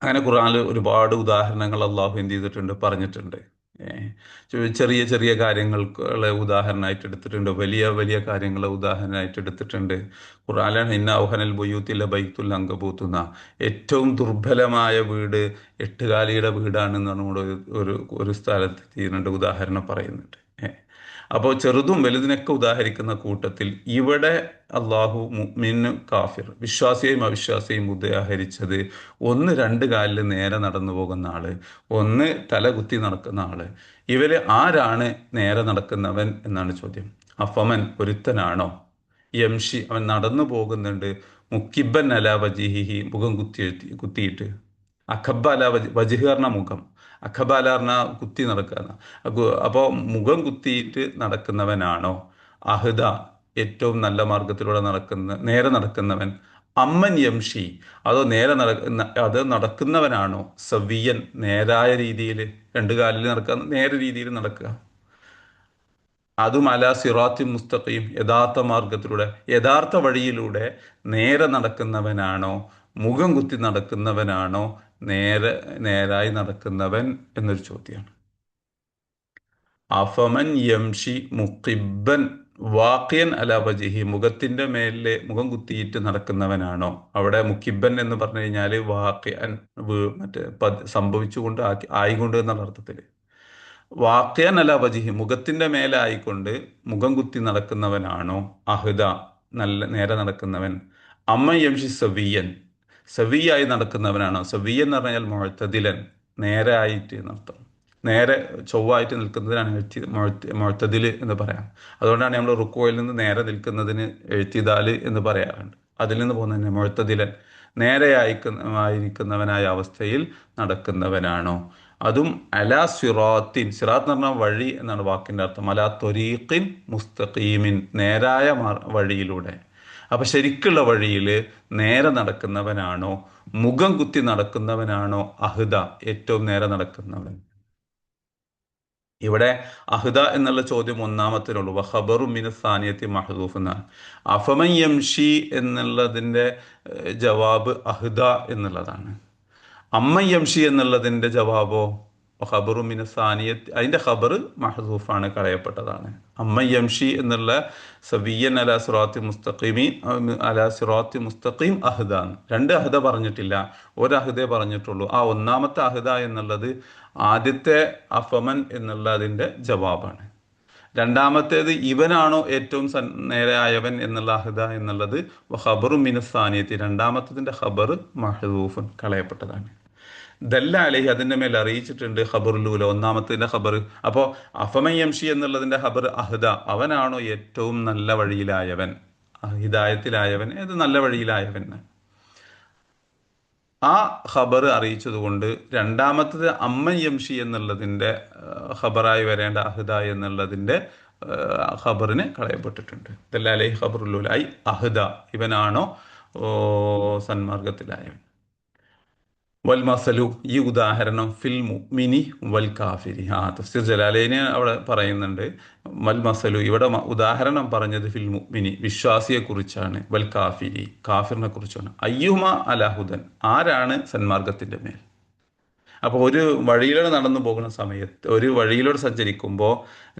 അങ്ങനെ ഖുർആനിൽ ഒരുപാട് ഉദാഹരണങ്ങൾ അള്ളാഹു എന്ത് ചെയ്തിട്ടുണ്ട്, പറഞ്ഞിട്ടുണ്ട്. ചെറിയ ചെറിയ കാര്യങ്ങളെ ഉദാഹരണമായിട്ട് എടുത്തിട്ടുണ്ട്, വലിയ വലിയ കാര്യങ്ങളെ ഉദാഹരണമായിട്ട് എടുത്തിട്ടുണ്ട്. ഖുർആനിലാണ് ഇന്ന ഔഹനൽ ബുയൂത്തില്ല ബൈത്തുൽ അങ്കബൂത്തുന്ന, ഏറ്റവും ദുർബലമായ വീട് എട്ടുകാലിയുടെ വീടാണെന്നാണ് കൂടെ ഒരു സ്ഥലത്ത് ചെയ്യുന്നുണ്ട്, ഉദാഹരണം പറയുന്നുണ്ട്. അപ്പോൾ ചെറുതും വലുതിനൊക്കെ ഉദാഹരിക്കുന്ന കൂട്ടത്തിൽ ഇവിടെ അള്ളാഹു മുഅ്മിൻ കാഫിർ, വിശ്വാസിയെയും അവിശ്വാസിയെയും ഉദാഹരിച്ചത്, ഒന്ന് രണ്ട് കാലിൽ നേരെ നടന്നു പോകുന്ന ആള്, ഒന്ന് തല കുത്തി നടക്കുന്ന ആള്. ഇവര് ആരാണ് നേരെ നടക്കുന്നവൻ എന്നാണ് ചോദ്യം. അഫമൻ ഒരുത്തനാണോ, യംഷി അവൻ നടന്നു പോകുന്നുണ്ട്, മുക്കിബൻ അല വജിഹിഹി മുഖം കുത്തിയിട്ട്, അഖബ അല വജിഹ് പറഞ്ഞ മുഖം, അഖബ അല പറഞ്ഞ കുത്തി നടക്കുക. അപ്പോൾ മുഖം കുത്തിയിട്ട് നടക്കുന്നവനാണോ അഹ്ദ ഏറ്റവും നല്ല മാർഗത്തിലൂടെ നേരെ നടക്കുന്നവൻ, അമ്മൻ യംഷി, അതോ നേരെ അത് നടക്കുന്നവനാണോ, സവിയൻ നേരായ രീതിയിൽ, രണ്ട് കാലിൽ നടക്കുക, നേരെ രീതിയിൽ നടക്കുക, അതും അല സിറാത്തി മുസ്തഖീം യഥാർത്ഥ മാർഗത്തിലൂടെ, യഥാർത്ഥ വഴിയിലൂടെ നേരെ നടക്കുന്നവനാണോ, മുഖം കുത്തി നടക്കുന്നവനാണോ, നേരെ നേരായി നടക്കുന്നവൻ എന്നൊരു ചോദ്യമാണ്. അഫമൻ യംഷി മുഖിബൻ വാക്കിയൻ അല വജിഹി, മുഖത്തിന്റെ മേലെ മുഖം കുത്തിയിട്ട് നടക്കുന്നവനാണോ. അവിടെ മുഖിബൻ എന്ന് പറഞ്ഞു കഴിഞ്ഞാൽ വാക്കിയൻ, മറ്റേ സംഭവിച്ചുകൊണ്ട് ആയിക്കൊണ്ട് എന്നുള്ള അർത്ഥത്തില്. വാക്കിയൻ അല വജിഹി, മുഖത്തിന്റെ മേലെ ആയിക്കൊണ്ട് മുഖം കുത്തി നടക്കുന്നവനാണോ, അഹ്ദ നല്ല നേരെ നടക്കുന്നവൻ. അമ്മ യംഷി സവിയൻ, സവിയായി നടക്കുന്നവനാണോ. സവിയൻ എന്ന് പറഞ്ഞാൽ മുഅ്തദിലൻ, നേരെ ആയിട്ട് എന്നർത്ഥം. നേരെ ചൊവ്വായിട്ട് നിൽക്കുന്നതിനാണ് മുഅ്തദിൽ എന്ന് പറയാം. അതുകൊണ്ടാണ് നമ്മൾ റുക്കോയിൽ നിന്ന് നേരെ നിൽക്കുന്നതിന് എഴുത്തിദാല് എന്ന് പറയാറുണ്ട്. അതിൽ നിന്ന് പോകുന്നതിന് മുഅ്തദിലൻ, നേരെ ആയിരിക്കുന്നവനായ അവസ്ഥയിൽ നടക്കുന്നവനാണോ. അതും അലാ സിറാത്തിൻ, സിറാത്ത് എന്ന് പറഞ്ഞാൽ വഴി എന്നാണ് വാക്കിൻ്റെ അർത്ഥം. അലാ ത്വരീഖിൻ മുസ്തഖീമിൻ, നേരായ വഴിയിലൂടെ. അപ്പൊ ശരിക്കുള്ള വഴിയിൽ നേരെ നടക്കുന്നവനാണോ, മുഖം കുത്തി നടക്കുന്നവനാണോ അഹ്ദ, ഏറ്റവും നേരെ നടക്കുന്നവൻ. ഇവിടെ അഹ്ദ എന്നുള്ള ചോദ്യം ഒന്നാമത്തിനുള്ളൂ. വഖബറു മിന സാനിയത്തി മഹ്ദൂഫ് എന്നാണ്. അഫമൻ യംഷി എന്നുള്ളതിൻ്റെ ജവാബ് അഹ്ദ എന്നുള്ളതാണ്. അമ്മ യംഷി എന്നുള്ളതിൻ്റെ ജവാബോ ഖബറു മിന സാനിയത്ത്, അതിൻ്റെ ഖബർ മഹ്ദൂഫാണ്, കളയപ്പെട്ടതാണ്. അമ്മ യംഷി എന്നുള്ള സവിയൻ അലാ സിറാത്തി മുസ്തഖീമി അലാ സിറാത്തി മുസ്തഖീം അഹ്ദാണ്. രണ്ട് അഹ്ദ പറഞ്ഞിട്ടില്ല, ഒരു അഹ്ദേ പറഞ്ഞിട്ടുള്ളൂ. ആ ഒന്നാമത്തെ അഹ്ദ എന്നുള്ളത് ആദ്യത്തെ അഫമൻ എന്നുള്ള അതിൻ്റെ ജവാബാണ്. രണ്ടാമത്തേത് ഇവനാണോ ഏറ്റവും നേരെയായവൻ എന്നുള്ള അഹ്ദ എന്നുള്ളത് ഖബറു മിന സാനിയത്തി, രണ്ടാമത്തതിൻ്റെ ഖബർ മഹ്ദൂഫുൻ, കളയപ്പെട്ടതാണ്. ദല്ല അലൈഹി, അതിൻ്റെ മേൽ അറിയിച്ചിട്ടുണ്ട് ഖബറുലൂല, ഒന്നാമത്തെ ഖബർ. അപ്പോൾ അഫമൻ യംഷി എന്നുള്ളതിൻ്റെ ഖബർ അഹ്ദ, അവനാണോ ഏറ്റവും നല്ല വഴിയിലായവൻ, ഹിദായത്തിലായവൻ, ഏത് നല്ല വഴിയിലായവൻ. ആ ഖബർ അറിയിച്ചതുകൊണ്ട് രണ്ടാമത്തത് അമ്മൻ യംഷി എന്നുള്ളതിൻ്റെ ഖബറായി വരേണ്ട അഹ്ദ എന്നുള്ളതിൻ്റെ ഖബറിന് കളയപ്പെട്ടിട്ടുണ്ട്. ദല്ല അലൈഹി ഖബറുലൂല ഐ അഹ്ദ, ഇവനാണോ സന്മാർഗത്തിലായവൻ. വൽ മസലു, ഈ ഉദാഹരണം ഫിൽ മുഅ്മിനി വൽ കാഫിരി. തഫ്സീർ ജലാലൈന് അവിടെ പറയുന്നുണ്ട്. വൽ മസലു, ഇവിടെ ഉദാഹരണം പറഞ്ഞത് ഫിൽ മുഅ്മിനി വിശ്വാസിയെ കുറിച്ചാണ്, വൽ കാഫിരി കാഫിറിനെ കുറിച്ചാണ്. അയ്യുമ അലാഹുദൻ, ആരാണ് സന്മാർഗത്തിന്റെ മേൽ. അപ്പോൾ ഒരു വഴിയിലൂടെ നടന്നു പോകുന്ന സമയത്ത്, ഒരു വഴിയിലൂടെ സഞ്ചരിക്കുമ്പോൾ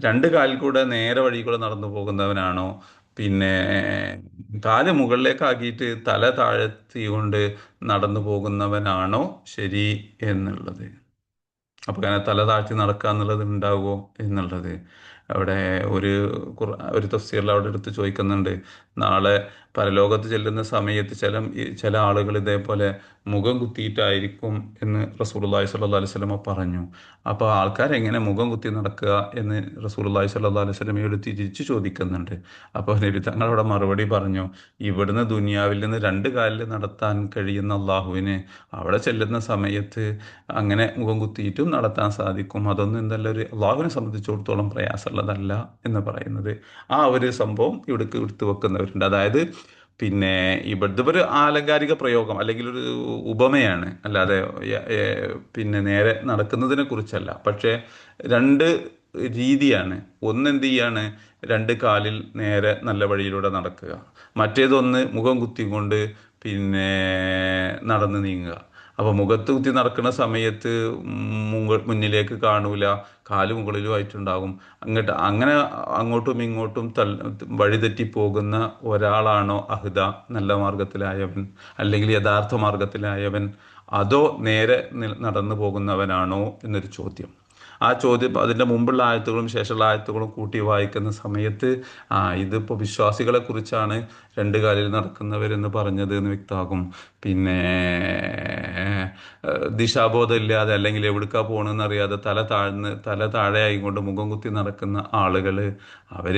രണ്ട് കാലിൽ കൂടെ നേരെ വഴി കൂടെ നടന്നു പോകുന്നവനാണോ, പിന്നെ കാല് മുകളിലേക്കാക്കിയിട്ട് തല താഴ്ത്തിക്കൊണ്ട് നടന്നു പോകുന്നവനാണോ ശരി എന്നുള്ളത്. അപ്പോൾ അങ്ങനെ തല താഴ്ത്തി നടക്കുക എന്നുള്ളത് ഉണ്ടാവുമോ എന്നുള്ളത് അവിടെ ഒരു തഫ്സീറിൽ അവിടെ എടുത്ത് ചോദിക്കുന്നുണ്ട്. നാളെ പരലോകത്ത് ചെല്ലുന്ന സമയത്ത് ചില ആളുകൾ ഇതേപോലെ മുഖം കുത്തിയിട്ടായിരിക്കും എന്ന് റസൂലുള്ളാഹി സ്വല്ലല്ലാഹു അലൈഹി വസല്ലമ പറഞ്ഞു. അപ്പോൾ ആൾക്കാരെങ്ങനെ മുഖം കുത്തി നടക്കുക എന്ന് റസൂലുള്ളാഹി സ്വല്ലല്ലാഹു അലൈഹി വസല്ലമയോട് തിരിച്ചു ചോദിക്കുന്നുണ്ട്. അപ്പോൾ നബി തങ്ങളവിടെ മറുപടി പറഞ്ഞു, ഇവിടുന്ന് ദുനിയാവിൽ നിന്ന് രണ്ട് കാലിൽ നടത്താൻ കഴിയുന്ന അള്ളാഹുവിന് അവിടെ ചെല്ലുന്ന സമയത്ത് അങ്ങനെ മുഖം കുത്തിയിട്ടും നടത്താൻ സാധിക്കും. അതൊന്നും എന്തല്ല ഒരു അള്ളാഹുവിനെ സംബന്ധിച്ചിടത്തോളം പ്രയാസമുള്ളതല്ല എന്ന് പറയുന്നത്. ആ ഒരു സംഭവം ഇവിടേക്ക് എടുത്തു വെക്കുന്നവരുണ്ട്. അതായത് പിന്നെ ഇവിടുത്തെ ഒരു ആലങ്കാരിക പ്രയോഗം അല്ലെങ്കിൽ ഒരു ഉപമയാണ്, അല്ലാതെ പിന്നെ നേരെ നടക്കുന്നതിനെ കുറിച്ചല്ല. പക്ഷേ രണ്ട് രീതിയാണ്. ഒന്നെന്ത് ചെയ്യാണ്, രണ്ട് കാലിൽ നേരെ നല്ല വഴിയിലൂടെ നടക്കുക. മറ്റേതൊന്ന് മുഖം കുത്തിക്കൊണ്ട് പിന്നെ നടന്ന് നീങ്ങുക. അപ്പോൾ മുഖത്ത് കുത്തി നടക്കുന്ന സമയത്ത് മുന്നിലേക്ക് കാണൂല, കാല് മുകളിലുമായിട്ടുണ്ടാകും. അങ്ങനെ അങ്ങോട്ടും ഇങ്ങോട്ടും വഴിതെറ്റി പോകുന്ന ഒരാളാണോ അഹ്ദ, നല്ല മാർഗത്തിലായവൻ അല്ലെങ്കിൽ യഥാർത്ഥ മാർഗത്തിലായവൻ, അതോ നേരെ നടന്നു പോകുന്നവനാണോ എന്നൊരു ചോദ്യം. ആ ചോദ്യം അതിൻ്റെ മുമ്പുള്ള ആയത്തുകളും ശേഷമുള്ള ആയത്തുകളും കൂട്ടി വായിക്കുന്ന സമയത്ത് ഇതിപ്പോൾ വിശ്വാസികളെ കുറിച്ചാണ് രണ്ട് കാലിൽ നടക്കുന്നവരെന്ന് പറഞ്ഞത് എന്ന് വ്യക്തമാകും. പിന്നെ ദിശാബോധം ഇല്ലാതെ അല്ലെങ്കിൽ എവിടേക്കാ പോകണമെന്ന് അറിയാതെ തല താഴെയായിക്കൊണ്ട് മുഖം കുത്തി നടക്കുന്ന ആളുകൾ, അവർ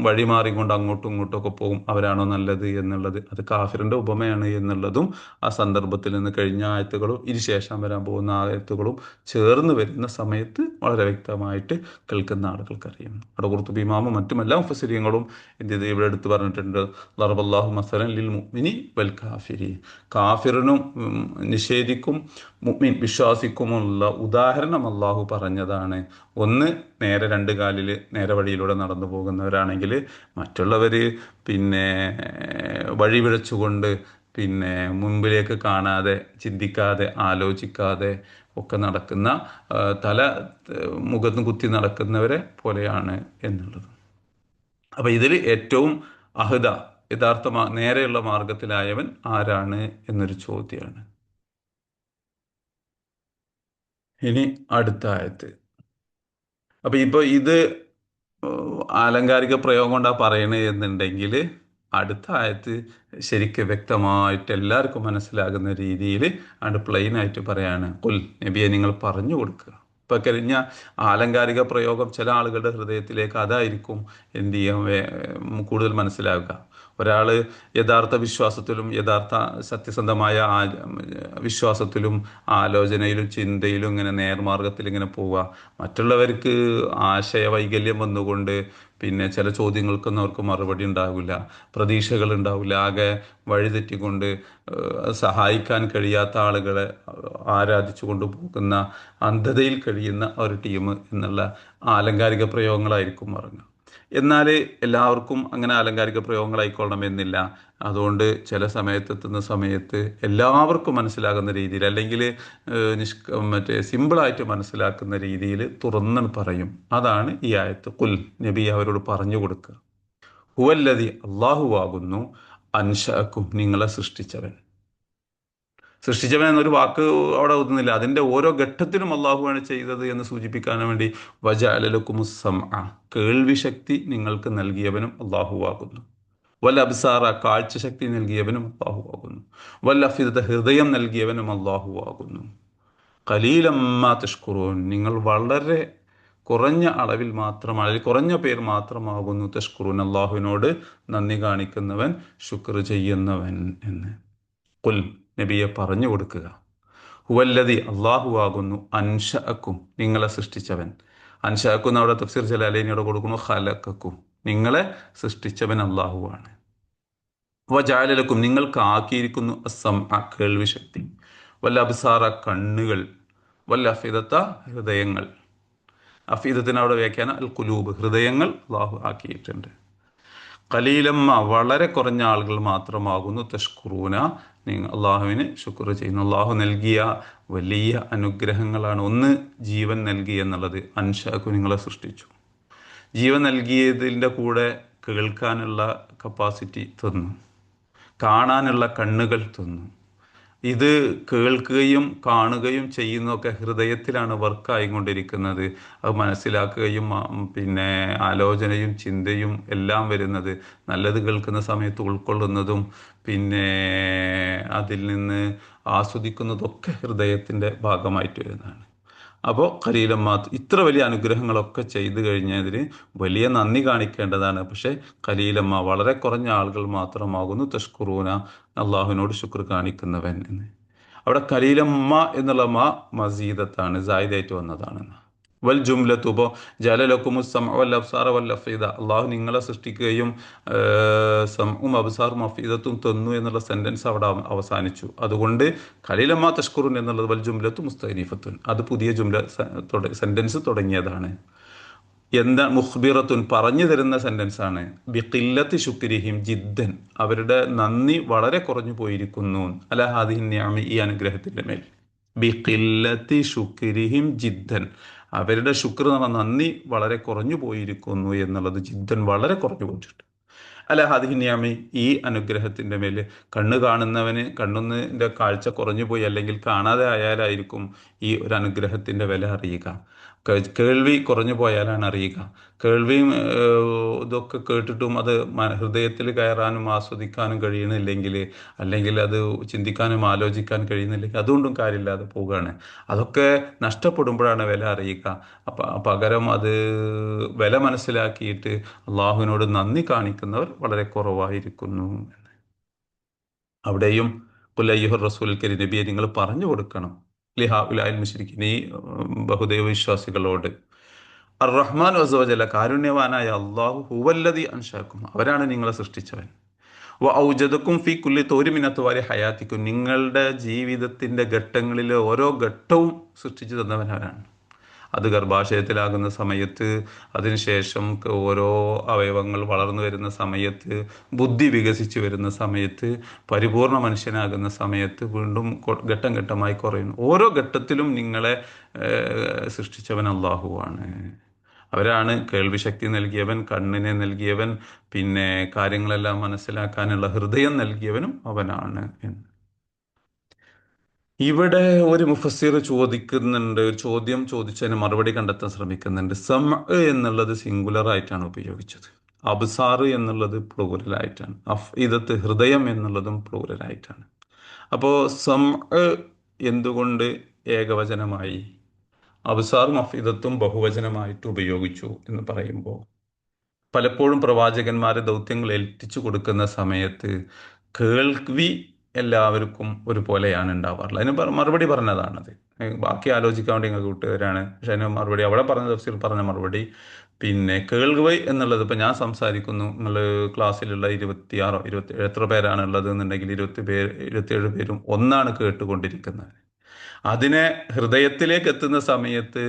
വഴി മാറിക്കൊണ്ട് അങ്ങോട്ടും ഇങ്ങോട്ടും ഒക്കെ പോകും. അവരാണോ നല്ലത് എന്നുള്ളത് അത് കാഫിറിൻ്റെ ഉപമയാണ് എന്നുള്ളതും ആ സന്ദർഭത്തിൽ നിന്ന് കഴിഞ്ഞ ആയത്തുകളും ഇനി ശേഷം വരാൻ പോകുന്ന ആയത്തുകളും ചേർന്ന് വരുന്ന സമയത്ത് വളരെ വ്യക്തമായിട്ട് കേൾക്കുന്ന ആളുകൾക്കറിയാം. അവിടെ ഖുർത്തുബി ഇമാമും മറ്റും എല്ലാ മുഫസ്സിരീങ്ങളും എന്ത് ചെയ്ത് ഇവിടെ എടുത്ത് പറഞ്ഞിട്ടുണ്ട്. ദറബല്ലാഹു മസലൻ ലിൽ മുഅ്മിനി വൽ കാഫിരി, കാഫിറിനും നിഷേധിക്കും മുഅ്മിൻ വിശ്വാസിക്കുമുള്ള ഉദാഹരണം അള്ളാഹു പറഞ്ഞതാണ്. ഒന്ന്, നേരെ രണ്ട് കാലിൽ നേരെ വഴിയിലൂടെ നടന്നു പോകുന്നവരാണെങ്കിൽ, മറ്റുള്ളവർ പിന്നെ വഴിപിഴച്ചുകൊണ്ട് പിന്നെ മുമ്പിലേക്ക് കാണാതെ ചിന്തിക്കാതെ ആലോചിക്കാതെ ഒക്കെ നടക്കുന്ന തല മുഖത്തും കുത്തി നടക്കുന്നവരെ പോലെയാണ് എന്നുള്ളത്. അപ്പം ഇതിൽ ഏറ്റവും അഹദ യഥാർത്ഥ നേരെയുള്ള മാർഗത്തിലായവൻ ആരാണ് എന്നൊരു ചോദ്യമാണ്. ഇനി അടുത്ത ആയത്ത്. അപ്പം ഇപ്പോൾ ഇത് ആലങ്കാരിക പ്രയോഗം കൊണ്ടാണ് പറയണത് എന്നുണ്ടെങ്കിൽ, അടുത്ത ആയത്ത് ശരിക്കും വ്യക്തമായിട്ട് എല്ലാവർക്കും മനസ്സിലാകുന്ന രീതിയിൽ ആണ് പ്ലെയിൻ ആയിട്ട് പറയാണ്. കുൽ നബിയെ നിങ്ങൾ പറഞ്ഞു കൊടുക്കുക. ഇപ്പം കഴിഞ്ഞ ആലങ്കാരിക പ്രയോഗം ചില ആളുകളുടെ ഹൃദയത്തിലേക്ക് അതായിരിക്കും എന്ത് ചെയ്യാൻ കൂടുതൽ മനസ്സിലാക്കുക. ഒരാൾ യഥാർത്ഥ വിശ്വാസത്തിലും യഥാർത്ഥ സത്യസന്ധമായ വിശ്വാസത്തിലും ആലോചനയിലും ചിന്തയിലും ഇങ്ങനെ നേർമാർഗത്തിൽ ഇങ്ങനെ പോവുക. മറ്റുള്ളവർക്ക് ആശയവൈകല്യം വന്നുകൊണ്ട് പിന്നെ ചില ചോദ്യങ്ങൾക്കൊന്നും അവർക്ക് മറുപടി ഉണ്ടാവില്ല, പ്രതീക്ഷകൾ ഉണ്ടാവില്ല, ആകെ വഴിതെറ്റിക്കൊണ്ട് സഹായിക്കാൻ കഴിയാത്ത ആളുകളെ ആരാധിച്ചു കൊണ്ടുപോകുന്ന അന്ധതയിൽ കഴിയുന്ന ഒരു ടീം എന്നുള്ള ആലങ്കാരിക പ്രയോഗങ്ങളായിരിക്കും പറയുക. എന്നാൽ എല്ലാവർക്കും അങ്ങനെ ആലങ്കാരിക പ്രയോഗങ്ങളായിക്കൊള്ളണമെന്നില്ല. അതുകൊണ്ട് ചില സമയത്തെത്തുന്ന സമയത്ത് എല്ലാവർക്കും മനസ്സിലാകുന്ന രീതിയിൽ, അല്ലെങ്കിൽ സിമ്പിളായിട്ട് മനസ്സിലാക്കുന്ന രീതിയിൽ തുറന്ന് പറയും. അതാണ് ഈ ആയത്ത്. കുൽ നബി അവരോട് പറഞ്ഞു കൊടുക്കുക. ഹുവല്ലദി അള്ളാഹുവാകുന്നു അൻഷഅക്കും നിങ്ങളെ സൃഷ്ടിച്ചവൻ. സൃഷ്ടിച്ചവൻ എന്നൊരു വാക്ക് അവിടെ ഒതുന്നില്ല. അതിൻ്റെ ഓരോ ഘട്ടത്തിലും അള്ളാഹുവാണ് ചെയ്തത് എന്ന് സൂചിപ്പിക്കാൻ വേണ്ടി വജഅലലക്കുമുസ്സംഅ കേൾവി ശക്തി നിങ്ങൾക്ക് നൽകിയവനും അള്ളാഹുവാകുന്നു. വൽ അബ്സാറ കാഴ്ച ശക്തി നൽകിയവനും അള്ളാഹുവാകുന്നു. വൽ അഫിദത ഹൃദയം നൽകിയവനും അള്ളാഹുവാകുന്നു. ഖലീലമ്മാ തഷ്കുറൂൻ നിങ്ങൾ വളരെ കുറഞ്ഞ അളവിൽ മാത്രമാണ്, കുറഞ്ഞ പേർ മാത്രമാകുന്നു തഷ്കുറൂൻ അള്ളാഹുവിനോട് നന്ദി കാണിക്കുന്നവൻ, ശുക്ർ ചെയ്യുന്നവൻ എന്ന്. കുൽ നബിയെ പറഞ്ഞു കൊടുക്കുക. ഹുവല്ലദി അള്ളാഹുവാകുന്നു അൻഷഅക്കും നിങ്ങളെ സൃഷ്ടിച്ചവൻ. അൻഷഅക്കും അവിടെ തഫ്സീർ ജലാലൈനിയോട് കൊടുക്കുന്നു ഖലഖക്കും നിങ്ങളെ സൃഷ്ടിച്ചവൻ അള്ളാഹുവാണ്. വജഅലലക്കും നിങ്ങൾക്ക് ആക്കിയിരിക്കുന്നു അസ്സംഅ കേൾവി ശക്തി, വല്ല അബ്സാറ കണ്ണുകൾ, വല്ല അഫിദത്ത ഹൃദയങ്ങൾ. അഫീദത്തിന് അവിടെ വ്യാഖ്യാനം അൽ ഖുലൂബ് ഹൃദയങ്ങൾ അള്ളാഹു ആക്കിയിട്ടുണ്ട്. ഖലീലമ്മ വളരെ കുറഞ്ഞ ആളുകൾ മാത്രമാകുന്നു തഷ്കുറൂന നിങ്ങൾ അള്ളാഹുവിന് ശുക്ർ ചെയ്യുന്നു. അള്ളാഹു നൽകിയ വലിയ അനുഗ്രഹങ്ങളാണ്. ഒന്ന്, ജീവൻ നൽകി എന്നുള്ളത്. അൻഷാക്കു നിങ്ങളെ സൃഷ്ടിച്ചു. ജീവൻ നൽകിയതിൻ്റെ കൂടെ കേൾക്കാനുള്ള കപ്പാസിറ്റി തന്നു, കാണാനുള്ള കണ്ണുകൾ തന്നു. ഇത് കേൾക്കുകയും കാണുകയും ചെയ്യുന്നതൊക്കെ ഹൃദയത്തിലാണ് വർക്കായിക്കൊണ്ടിരിക്കുന്നത്. അത് മനസ്സിലാക്കുകയും പിന്നെ ആലോചനയും ചിന്തയും എല്ലാം വരുന്നത്, നല്ലത് കേൾക്കുന്ന സമയത്ത് ഉൾക്കൊള്ളുന്നതും പിന്നെ അതിൽ നിന്ന് ആസ്വദിക്കുന്നതൊക്കെ ഹൃദയത്തിൻ്റെ ഭാഗമായിട്ട് വരുന്നതാണ്. അപ്പോൾ ഖലീലമ്മ ഇത്ര വലിയ അനുഗ്രഹങ്ങളൊക്കെ ചെയ്തു കഴിഞ്ഞതിന് വലിയ നന്ദി കാണിക്കേണ്ടതാണ്. പക്ഷേ ഖലീലമ്മ വളരെ കുറഞ്ഞ ആളുകൾ മാത്രമാകുന്നു തഷ്കുറൂന അള്ളാഹുവിനോട് ശുക്ർ കാണിക്കുന്നവൻ എന്ന്. അവിടെ ഖലീലമ്മ എന്നുള്ള മസീദത്താണ്, സായിദായിട്ട് വന്നതാണെന്ന്. വൽ ജുംലത്തു ഇപ്പോൾ ജലലക്കുമു സമഅ വൽ അബ്സാറ വൽ അഫീദ അള്ളാഹു നിങ്ങളെ സൃഷ്ടിക്കുകയും സമഉം അബ്സാറും അഫീദത്തും തന്നു എന്നുള്ള സെൻറ്റൻസ് അവിടെ അവസാനിച്ചു. അതുകൊണ്ട് ഖലീലമ്മ തഷ്കുറുൻ എന്നുള്ളത് വൽ ജുംലത്തു മുസ്തഅനീഫത്തുൻ അത് പുതിയ സെൻറ്റൻസ് തുടങ്ങിയതാണ്. എന്താ മുഖ്ബിറത്തുൻ പറഞ്ഞു തരുന്ന സെൻറ്റൻസ് ആണ്. ബിഖില്ലത്തി ശുക്രിഹിം ജിദ്ദൻ അവരുടെ നന്ദി വളരെ കുറഞ്ഞു പോയിരിക്കുന്നു. അല ഹാദിഹിൻ നിഅമ ഈ അനുഗ്രഹത്തിൻ്റെ മേൽ. ബിഖില്ലത്തി ശുക്രിഹിം ജിദ്ദൻ അവരുടെ ശുക്ർ എന്ന് പറഞ്ഞാൽ നന്ദി വളരെ കുറഞ്ഞു പോയിരിക്കുന്നു എന്നുള്ളത്. ജിദ്ദൻ വളരെ കുറഞ്ഞു പോയിട്ടുണ്ട്. അല്ല ഹാദിഹിന്യാമി ഈ അനുഗ്രഹത്തിൻ്റെ മേൽ. കണ്ണ് കാണുന്നവന് കണ്ണൊന്നിൻ്റെ കാഴ്ച കുറഞ്ഞു പോയി അല്ലെങ്കിൽ കാണാതെ ആയാലായിരിക്കും ഈ ഒരു അനുഗ്രഹത്തിൻ്റെ വില അറിയുക. കേൾവി കുറഞ്ഞു പോയാലാണ് അറിയുക. കേൾവിയും ഇതൊക്കെ കേട്ടിട്ടും അത് ഹൃദയത്തിൽ കയറാനും ആസ്വദിക്കാനും കഴിയുന്നില്ലെങ്കിൽ, അല്ലെങ്കിൽ അത് ചിന്തിക്കാനും ആലോചിക്കാൻ കഴിയുന്നില്ലെങ്കിൽ അതുകൊണ്ടും കാര്യമില്ലാതെ പോവുകയാണ്. അതൊക്കെ നഷ്ടപ്പെടുമ്പോഴാണ് വില അറിയുക. പകരം അത് വില മനസ്സിലാക്കിയിട്ട് അള്ളാഹുവിനോട് നന്ദി കാണിക്കുന്നവർ വളരെ കുറവായിരിക്കുന്നു എന്ന്. അവിടെയും ഖുൽ അയ്യുഹർ റസൂൽ കരീം നബിയെ നിങ്ങൾ പറഞ്ഞു കൊടുക്കണം. ലിഹാ ഉലായിൽ മുശ്രിക്കിൻ, ഈ ബഹുദൈവ വിശ്വാസികളോട്. അർ റഹ്മാൻ വസവജല്ല, കാരുണ്യവാനായ അള്ളാഹു ഹുവല്ലദി അൻഷാക്കും, അവരാണ് നിങ്ങളെ സൃഷ്ടിച്ചവൻ. വ ഔജദക്കും ഫി കുല്ലി തോരിമിനത്ത് വാരി ഹയാത്തിക്കും, നിങ്ങളുടെ ജീവിതത്തിൻ്റെ ഘട്ടങ്ങളിലെ ഓരോ ഘട്ടവും സൃഷ്ടിച്ചു തന്നവനാരാണ്. അത് ഗർഭാശയത്തിലാകുന്ന സമയത്ത്, അതിനുശേഷം ഓരോ അവയവങ്ങൾ വളർന്നു വരുന്ന സമയത്ത്, ബുദ്ധി വികസിച്ചു വരുന്ന സമയത്ത്, പരിപൂർണ മനുഷ്യനാകുന്ന സമയത്ത്, വീണ്ടും ഘട്ടം ഘട്ടമായി കുറയുന്നു. ഓരോ ഘട്ടത്തിലും നിങ്ങളെ സൃഷ്ടിച്ചവൻ അള്ളാഹുവാണ്. അവരാണ് കേൾവിശക്തി നൽകിയവൻ, കണ്ണിനെ നൽകിയവൻ, പിന്നെ കാര്യങ്ങളെല്ലാം മനസ്സിലാക്കാനുള്ള ഹൃദയം നൽകിയവനും അവനാണ് എന്ന്. ഇവിടെ ഒരു മുഫസ്സിർ ചോദിക്കുന്നുണ്ട്, ഒരു ചോദ്യം ചോദിച്ചതിന് മറുപടി കണ്ടെത്താൻ ശ്രമിക്കുന്നുണ്ട്. എന്നുള്ളത് സിംഗുലർ ആയിട്ടാണ് ഉപയോഗിച്ചത്, അബ്സാർ എന്നുള്ളത് പ്ലൂറൽ ആയിട്ടാണ്, അഫ്ഇദത്ത് ഹൃദയം എന്നുള്ളതും പ്ലൂറൽ ആയിട്ടാണ്. അപ്പോൾ എന്തുകൊണ്ട് ഏകവചനമായി, അബ്സാറും അഫ്ഇദത്തും ബഹുവചനമായിട്ട് ഉപയോഗിച്ചു എന്ന് പറയുമ്പോൾ, പലപ്പോഴും പ്രവാചകന്മാരെ ദൗത്യങ്ങൾ ഏൽപ്പിച്ചു കൊടുക്കുന്ന സമയത്ത് കേൾവി എല്ലാവർക്കും ഒരുപോലെയാണ് ഉണ്ടാവാറുള്ളത്. അതിന് മറുപടി പറഞ്ഞതാണത്. ബാക്കി ആലോചിക്കാൻ വേണ്ടി നിങ്ങൾക്ക് കൂട്ടുകാരാണ്, പക്ഷെ അതിന് മറുപടി അവിടെ പറഞ്ഞ തഫ്സീർ പറഞ്ഞ മറുപടി, പിന്നെ കേൾവി എന്നുള്ളത്, ഇപ്പം ഞാൻ സംസാരിക്കുന്നു, നിങ്ങൾ ക്ലാസ്സിലുള്ള 26 27 എത്ര പേരാണ് ഉള്ളത് എന്നുണ്ടെങ്കിൽ 27 പേരും ഒന്നാണ് കേട്ടുകൊണ്ടിരിക്കുന്നത്. അതിനെ ഹൃദയത്തിലേക്ക് എത്തുന്ന സമയത്ത്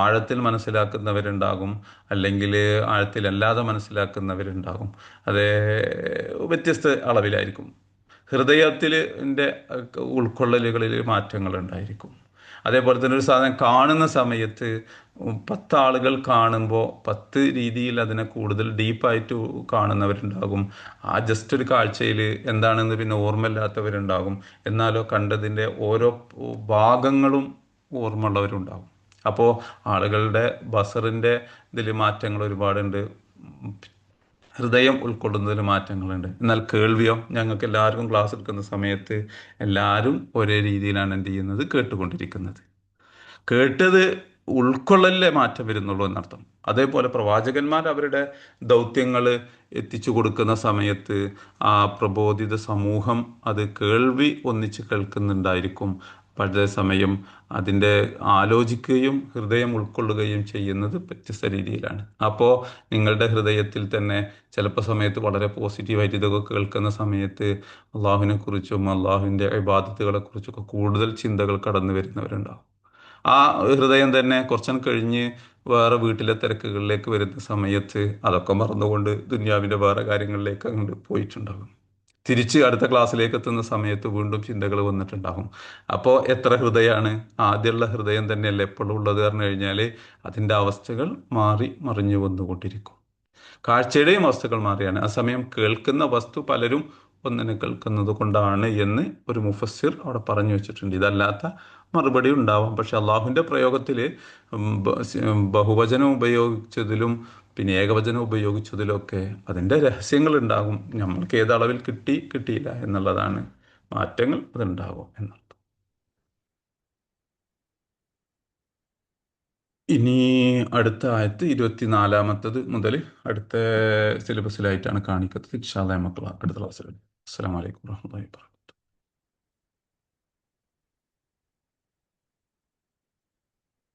ആഴത്തിൽ മനസ്സിലാക്കുന്നവരുണ്ടാകും, അല്ലെങ്കിൽ ആഴത്തിലല്ലാതെ മനസ്സിലാക്കുന്നവരുണ്ടാകും. അത് വ്യത്യസ്ത അളവിലായിരിക്കും. ഹൃദയത്തിൽ ഉൾക്കൊള്ളലുകളിൽ മാറ്റങ്ങൾ ഉണ്ടായിരിക്കും. അതേപോലെ തന്നെ ഒരു സാധനം കാണുന്ന സമയത്ത് 10 ആളുകൾ കാണുമ്പോൾ 10 രീതിയിൽ അതിനെ കൂടുതൽ ഡീപ്പായിട്ട് കാണുന്നവരുണ്ടാകും. ആ ജസ്റ്റ് ഒരു കാഴ്ചയിൽ എന്താണെന്ന് പിന്നെ ഓർമ്മയില്ലാത്തവരുണ്ടാകും. എന്നാലോ കണ്ടതിൻ്റെ ഓരോ ഭാഗങ്ങളും ഓർമ്മയുള്ളവരുണ്ടാകും. അപ്പോൾ ആളുകളുടെ ബസറിൻ്റെ ഇതിൽ മാറ്റങ്ങൾ ഒരുപാടുണ്ട്, ഹൃദയം ഉൾക്കൊള്ളുന്നതിൽ മാറ്റങ്ങളുണ്ട്. എന്നാൽ കേൾവിയോ, ഞങ്ങൾക്ക് എല്ലാവർക്കും ക്ലാസ് എടുക്കുന്ന സമയത്ത് എല്ലാവരും ഒരേ രീതിയിലാണ് എന്ത് ചെയ്യുന്നത്, കേട്ടുകൊണ്ടിരിക്കുന്നത്. കേട്ടത് ഉൾക്കൊള്ളലിലെ മാറ്റം വരുന്നുള്ളൂ എന്നർത്ഥം. അതേപോലെ പ്രവാചകന്മാർ അവരുടെ ദൗത്യങ്ങൾ എത്തിച്ചു കൊടുക്കുന്ന സമയത്ത് ആ പ്രബോധിത സമൂഹം അത് കേൾവി ഒന്നിച്ച് കേൾക്കുന്നുണ്ടായിരിക്കും. അതേസമയം അതിൻ്റെ ആലോചിക്കുകയും ഹൃദയം ഉൾക്കൊള്ളുകയും ചെയ്യുന്നത് വ്യത്യസ്ത രീതിയിലാണ്. അപ്പോൾ നിങ്ങളുടെ ഹൃദയത്തിൽ തന്നെ ചിലപ്പോൾ സമയത്ത് വളരെ പോസിറ്റീവായിട്ട് ഇതൊക്കെ കേൾക്കുന്ന സമയത്ത് അള്ളാഹുവിനെ കുറിച്ചും അള്ളാഹുവിൻ്റെ ഇബാദത്തുകളെ കുറിച്ചൊക്കെ കൂടുതൽ ചിന്തകൾ കടന്നു വരുന്നവരുണ്ടാവും. ആ ഹൃദയം തന്നെ കുറച്ചും കഴിഞ്ഞ് വേറെ വീട്ടിലെ തിരക്കുകളിലേക്ക് വരുന്ന സമയത്ത് അതൊക്കെ മറന്നുകൊണ്ട് ദുന്യാവിൻ്റെ വേറെ കാര്യങ്ങളിലേക്ക് അങ്ങോട്ട് പോയിട്ടുണ്ടാകും. തിരിച്ച് അടുത്ത ക്ലാസ്സിലേക്ക് എത്തുന്ന സമയത്ത് വീണ്ടും ചിന്തകൾ വന്നിട്ടുണ്ടാകും. അപ്പോൾ എത്ര ഹൃദയമാണ്, ആദ്യമുള്ള ഹൃദയം തന്നെയല്ലേ എപ്പോഴും ഉള്ളത് പറഞ്ഞു കഴിഞ്ഞാൽ അതിൻ്റെ അവസ്ഥകൾ മാറി മറിഞ്ഞു വന്നുകൊണ്ടിരിക്കും. കാഴ്ചയുടെയും അവസ്ഥകൾ മാറിയാണ്. ആ സമയം കേൾക്കുന്ന വസ്തു പലരും ഒന്നിനെ കേൾക്കുന്നത് കൊണ്ടാണ് എന്ന് ഒരു മുഫസ്സിർ അവിടെ പറഞ്ഞു വെച്ചിട്ടുണ്ട്. ഇതല്ലാത്ത മറുപടി ഉണ്ടാവാം. പക്ഷെ അള്ളാഹുവിൻ്റെ പ്രയോഗത്തിൽ ബഹുവചനം ഉപയോഗിച്ചതിലും പിന്നെ ഏകവചനം ഉപയോഗിച്ചതിലൊക്കെ അതിൻ്റെ രഹസ്യങ്ങൾ ഉണ്ടാകും. നമ്മൾക്ക് ഏത് അളവിൽ കിട്ടിയില്ല എന്നുള്ളതാണ് മാറ്റങ്ങൾ, അതുണ്ടാകും എന്നർത്ഥം. ഇനി അടുത്ത ആയത്ത് 24 മുതൽ അടുത്ത സിലബസിലായിട്ടാണ് കാണിക്കുന്നത്. ഇൻഷാ അല്ലാഹ് നമുക്ക് അടുത്ത ക്ലാസ്സിൽ. അസ്സലാമു അലൈക്കും വറഹ്മത്തുള്ളാഹി വബറകാതുഹു.